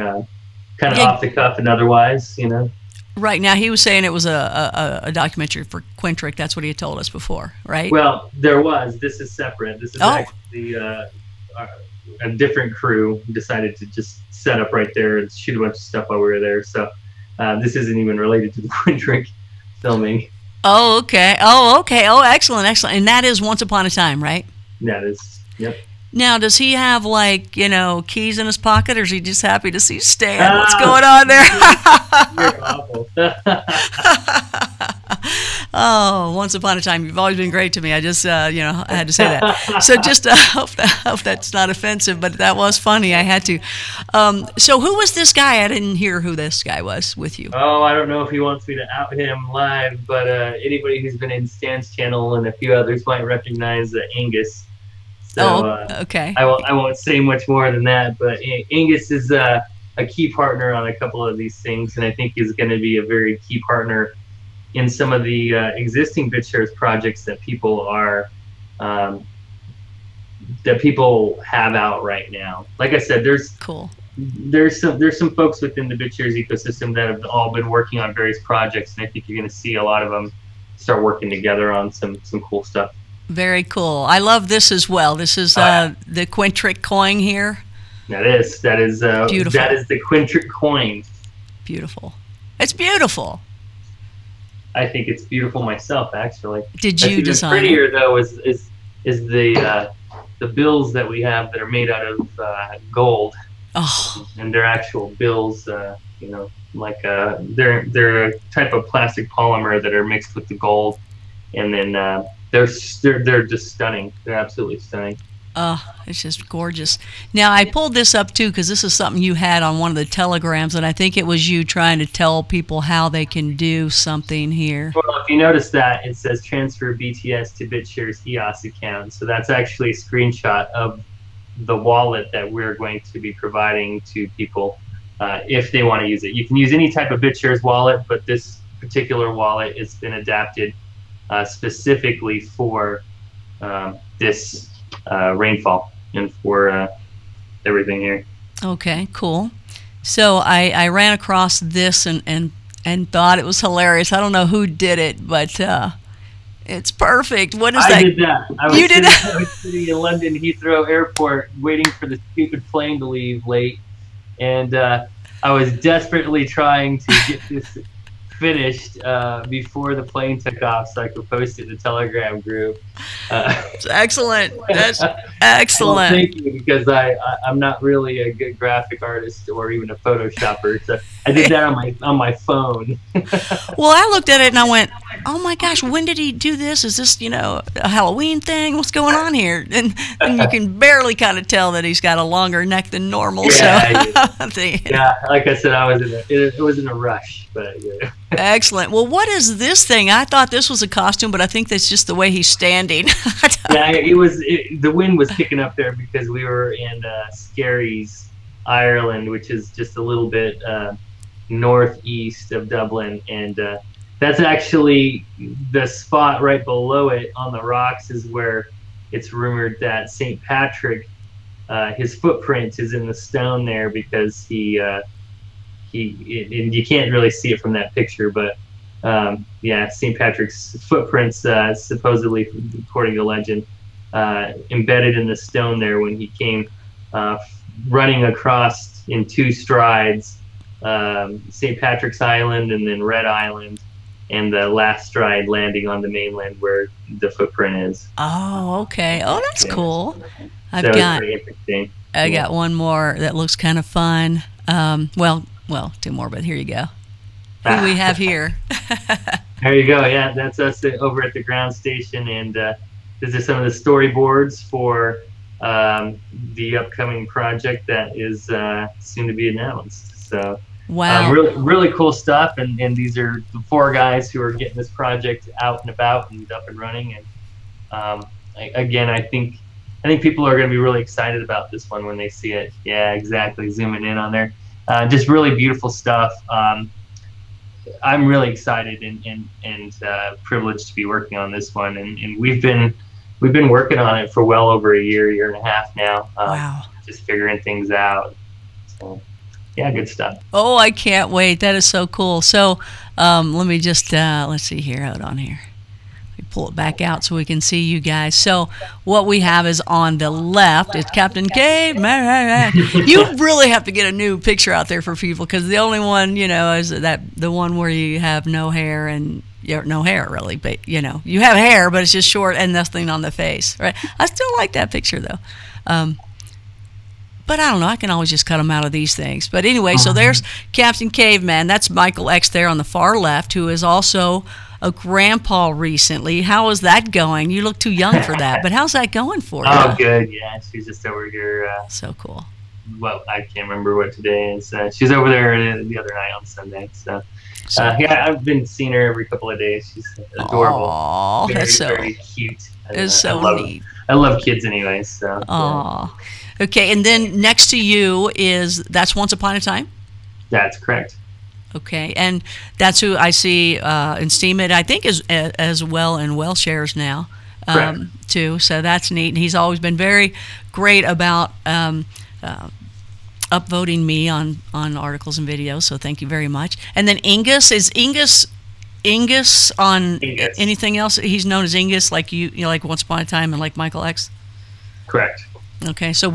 kind of off the cuff and otherwise, you know. Right. Now, he was saying it was a documentary for Quintric. That's what he had told us before, right? Well, there was. This is separate. This is actually a different crew decided to just set up right there and shoot a bunch of stuff while we were there. So this isn't even related to the Quintric filming. Oh, okay. Oh, okay. Oh, excellent, excellent. And that is Once Upon a Time, right? That is, yep. Now, does he have, like, you know, keys in his pocket, or is he just happy to see Stan? What's going on there? You're awful. Oh, Once Upon a Time, you've always been great to me. I just, I had to say that. So just hope that's not offensive, but that was funny. I had to. So who was this guy? I didn't hear who this guy was with you. Oh, I don't know if he wants me to out him live, but anybody who's been in Stan's channel and a few others might recognize Angus. So, okay. I won't say much more than that, but Angus is a key partner on a couple of these things, and I think is going to be a very key partner in some of the existing BitShares projects that people are that people have out right now. Like I said, there's some folks within the BitShares ecosystem that have all been working on various projects, and I think you're going to see a lot of them start working together on some cool stuff. Very cool. I love this as well. This is the Quintric coin here. That is beautiful. That is the Quintric coin. Beautiful. It's beautiful. I think it's beautiful myself, actually. Did you design it? Prettier though is the bills that we have that are made out of gold. Oh. And they're actual bills. You know, like they're a type of plastic polymer that are mixed with the gold, and then they're just stunning. They're absolutely stunning. It's just gorgeous. Now, I pulled this up, too, because this is something you had on one of the telegrams, and I think it was you trying to tell people how they can do something here. Well, if you notice that, it says transfer BTS to BitShares EOS account. So that's actually a screenshot of the wallet that we're going to be providing to people if they want to use it. You can use any type of BitShares wallet, but this particular wallet has been adapted specifically for this rainfall and for everything here. Okay, cool. So I ran across this and thought it was hilarious. I don't know who did it, but it's perfect. What is that? I did that. You did that? I was sitting in London Heathrow Airport waiting for the stupid plane to leave late, and I was desperately trying to get this finished before the plane took off so I could post it in the Telegram group. It's excellent. That's excellent. Well, thank you, because I'm not really a good graphic artist or even a Photoshopper, so I did that on my phone. Well, I looked at it and I went, oh my gosh, when did he do this? Is this, a Halloween thing? What's going on here? And you can barely kind of tell that he's got a longer neck than normal. Yeah, so yeah, like I said, it was in a rush, but yeah. Excellent. Well, what is this thing? I thought this was a costume, but I think that's just the way he's standing. Yeah, the wind was kicking up there because we were in Skerries, Ireland, which is just a little bit northeast of Dublin, and that's actually the spot right below it on the rocks is where it's rumored that St. Patrick, his footprint is in the stone there because and you can't really see it from that picture, but yeah, St. Patrick's footprints, supposedly, according to legend, embedded in the stone there when he came running across in 2 strides, St. Patrick's Island and then Red Island, and the last stride landing on the mainland where the footprint is. Oh, okay. Oh, that's cool. I got one more that looks kind of fun. Well, 2 more, but here you go. Who do we have here? There you go. Yeah, that's us over at the ground station, and these are some of the storyboards for the upcoming project that is soon to be announced. So, wow, really cool stuff. And these are the 4 guys who are getting this project out and about and up and running. And again, I think I think people are going to be really excited about this one when they see it. Yeah, exactly. Zooming in on there. Just really beautiful stuff. I'm really excited and privileged to be working on this one. And we've been working on it for well over a year and a half now. Wow. Just figuring things out. So, yeah, good stuff. Oh, I can't wait. That is so cool. So let me just, let's see here. Hold on here. Pull it back out so we can see you guys. So what we have is on the left is Captain Caveman. You really have to get a new picture out there for people, because the only one, you know, is that the one where you have no hair and no hair really, but you know, you have hair, but it's just short and nothing on the face, right? I still like that picture though. But I don't know, I can always just cut them out of these things. But anyway, so there's Captain Caveman. That's Michaelx there on the far left, who is also a grandpa recently. How is that going? You look too young for that, but how's that going for you? Oh, good. Yeah, she's just over here. So cool. Well, I can't remember what today is. She's over there the other night on Sunday. So yeah, I've been seeing her every couple of days. She's adorable. Oh, that's so very cute. It's so neat. I love kids anyway. So. Oh, okay. And then next to you that's Once Upon a Time. That's correct. Okay, and that's who I see in STEEM, I think, as well in WHALESHARES now, too. So that's neat. And he's always been very great about upvoting me on articles and videos. So thank you very much. And then Ingus, is Ingus on Ingus. Anything else? He's known as Ingus, like you know, like Once Upon a Time and like Michaelx. Correct. Okay, so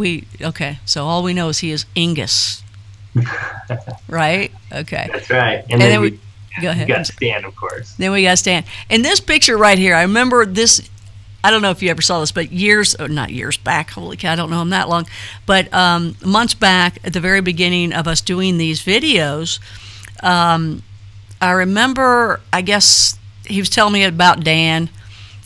so all we know is he is Ingus. Right? Okay. That's right. And then we go ahead. You got Stan, of course. Then we got Stan. In this picture right here, I remember this. I don't know if you ever saw this, but not years back. Holy cow, I don't know him that long. But months back, at the very beginning of us doing these videos, I remember, I guess he was telling me about Dan,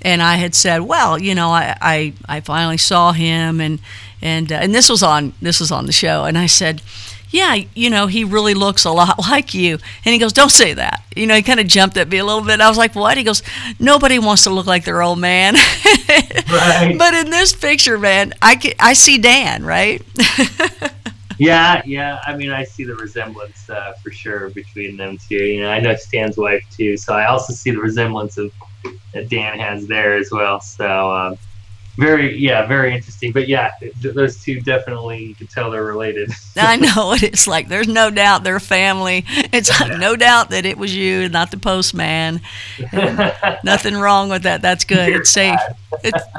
and I had said, well, you know, I finally saw him, and this was on the show, and I said, yeah, you know, he really looks a lot like you. And he goes, don't say that. You know, he kind of jumped at me a little bit. I was like, what? He goes, nobody wants to look like their old man. Right. But in this picture, man, I see Dan, right? Yeah. I mean, I see the resemblance for sure between them two. You know, I know Stan's wife too, so I also see the resemblance that Dan has there as well. So very interesting. But yeah, those two definitely, you can tell they're related. I know what it's like. There's no doubt they're family. It's like no doubt that it was you, not the postman. Nothing wrong with that. That's good. It's safe.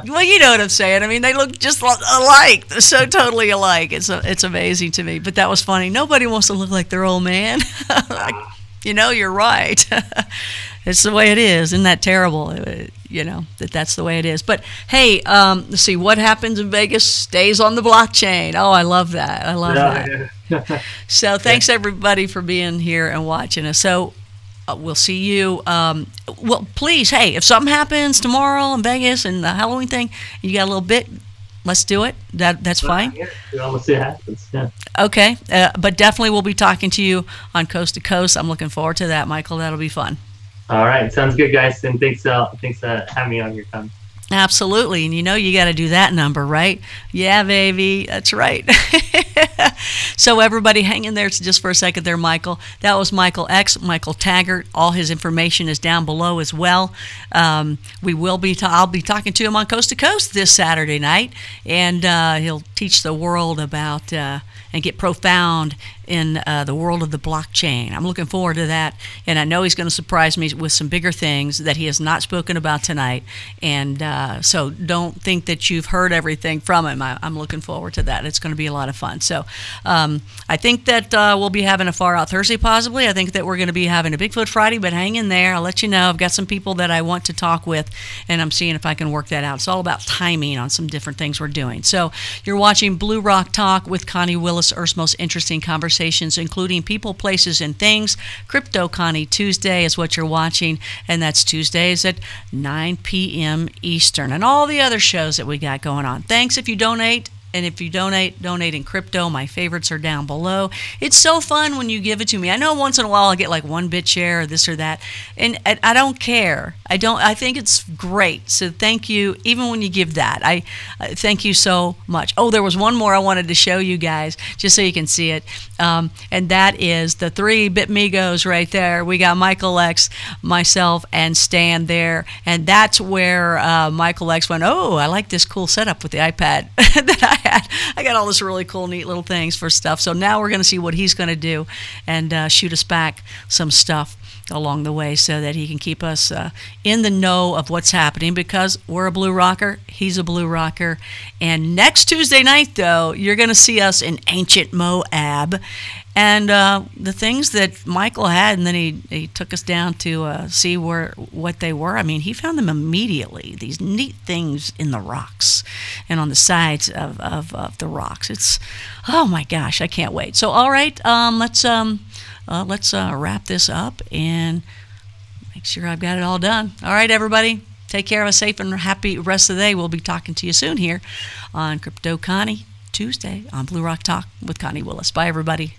Well, you know what I'm saying. I mean, they look just alike. They're so totally alike. It's amazing to me. But that was funny. Nobody wants to look like their old man. Like, you know, you're right. It's the way it is. Isn't that terrible? You know, that's the way it is. But hey, let's see, what happens in Vegas stays on the blockchain. Oh, I love that. I love that. Yeah. So thanks everybody for being here and watching us. So we'll see you. Well, please, hey, if something happens tomorrow in Vegas and the Halloween thing, you got a little bit, let's do it. That's fine. Yeah, we'll see what happens. Yeah. Okay, but definitely we'll be talking to you on Coast to Coast. I'm looking forward to that, Michael. That'll be fun. All right, sounds good, guys. And thanks for having me on your time. Absolutely, and you know you got to do that number, right? Yeah, baby, that's right. So everybody, hang in there just for a second there, Michael. That was Michaelx, Michael Taggart. All his information is down below as well. I'll be talking to him on Coast to Coast this Saturday night, and he'll teach the world about and get profound in the world of the blockchain. I'm looking forward to that, and I know he's going to surprise me with some bigger things that he has not spoken about tonight, and so don't think that you've heard everything from him. I'm looking forward to that. It's going to be a lot of fun. So I think that we'll be having a Far Out Thursday possibly. I think that we're going to be having a Bigfoot Friday, but hang in there. I'll let you know. I've got some people that I want to talk with, and I'm seeing if I can work that out. It's all about timing on some different things we're doing. So you're watching Blue Rock Talk with Connie Willis, Earth's most interesting conversations, including people, places, and things. Crypto Connie Tuesday is what you're watching, and that's Tuesdays at 9 p.m. Eastern, and all the other shows that we got going on. Thanks if you donate And if you donate in crypto. My favorites are down below. It's so fun when you give it to me. I know once in a while I'll get like one BitShare or this or that, and I don't care. I think it's great. So thank you. Even when you give that, I thank you so much. Oh, there was one more I wanted to show you guys, just so you can see it, and that is the 3 Bitmigos right there. We got Michaelx, myself, and Stan there, and that's where Michaelx went, oh, I like this cool setup with the iPad that I had. I got all this really cool, neat little things for stuff. So now we're going to see what he's going to do and shoot us back some stuff along the way so that he can keep us in the know of what's happening, because we're a Blue Rocker, he's a Blue Rocker. And next Tuesday night, though, you're going to see us in ancient Moab. And the things that Michael had, and then he took us down to see what they were. I mean, he found them immediately, these neat things in the rocks and on the sides of the rocks. It's, oh my gosh, I can't wait. So, all right, let's wrap this up and make sure I've got it all done. All right, everybody, take care of a safe and happy rest of the day. We'll be talking to you soon here on Crypto Connie Tuesday on Blue Rock Talk with Connie Willis. Bye, everybody.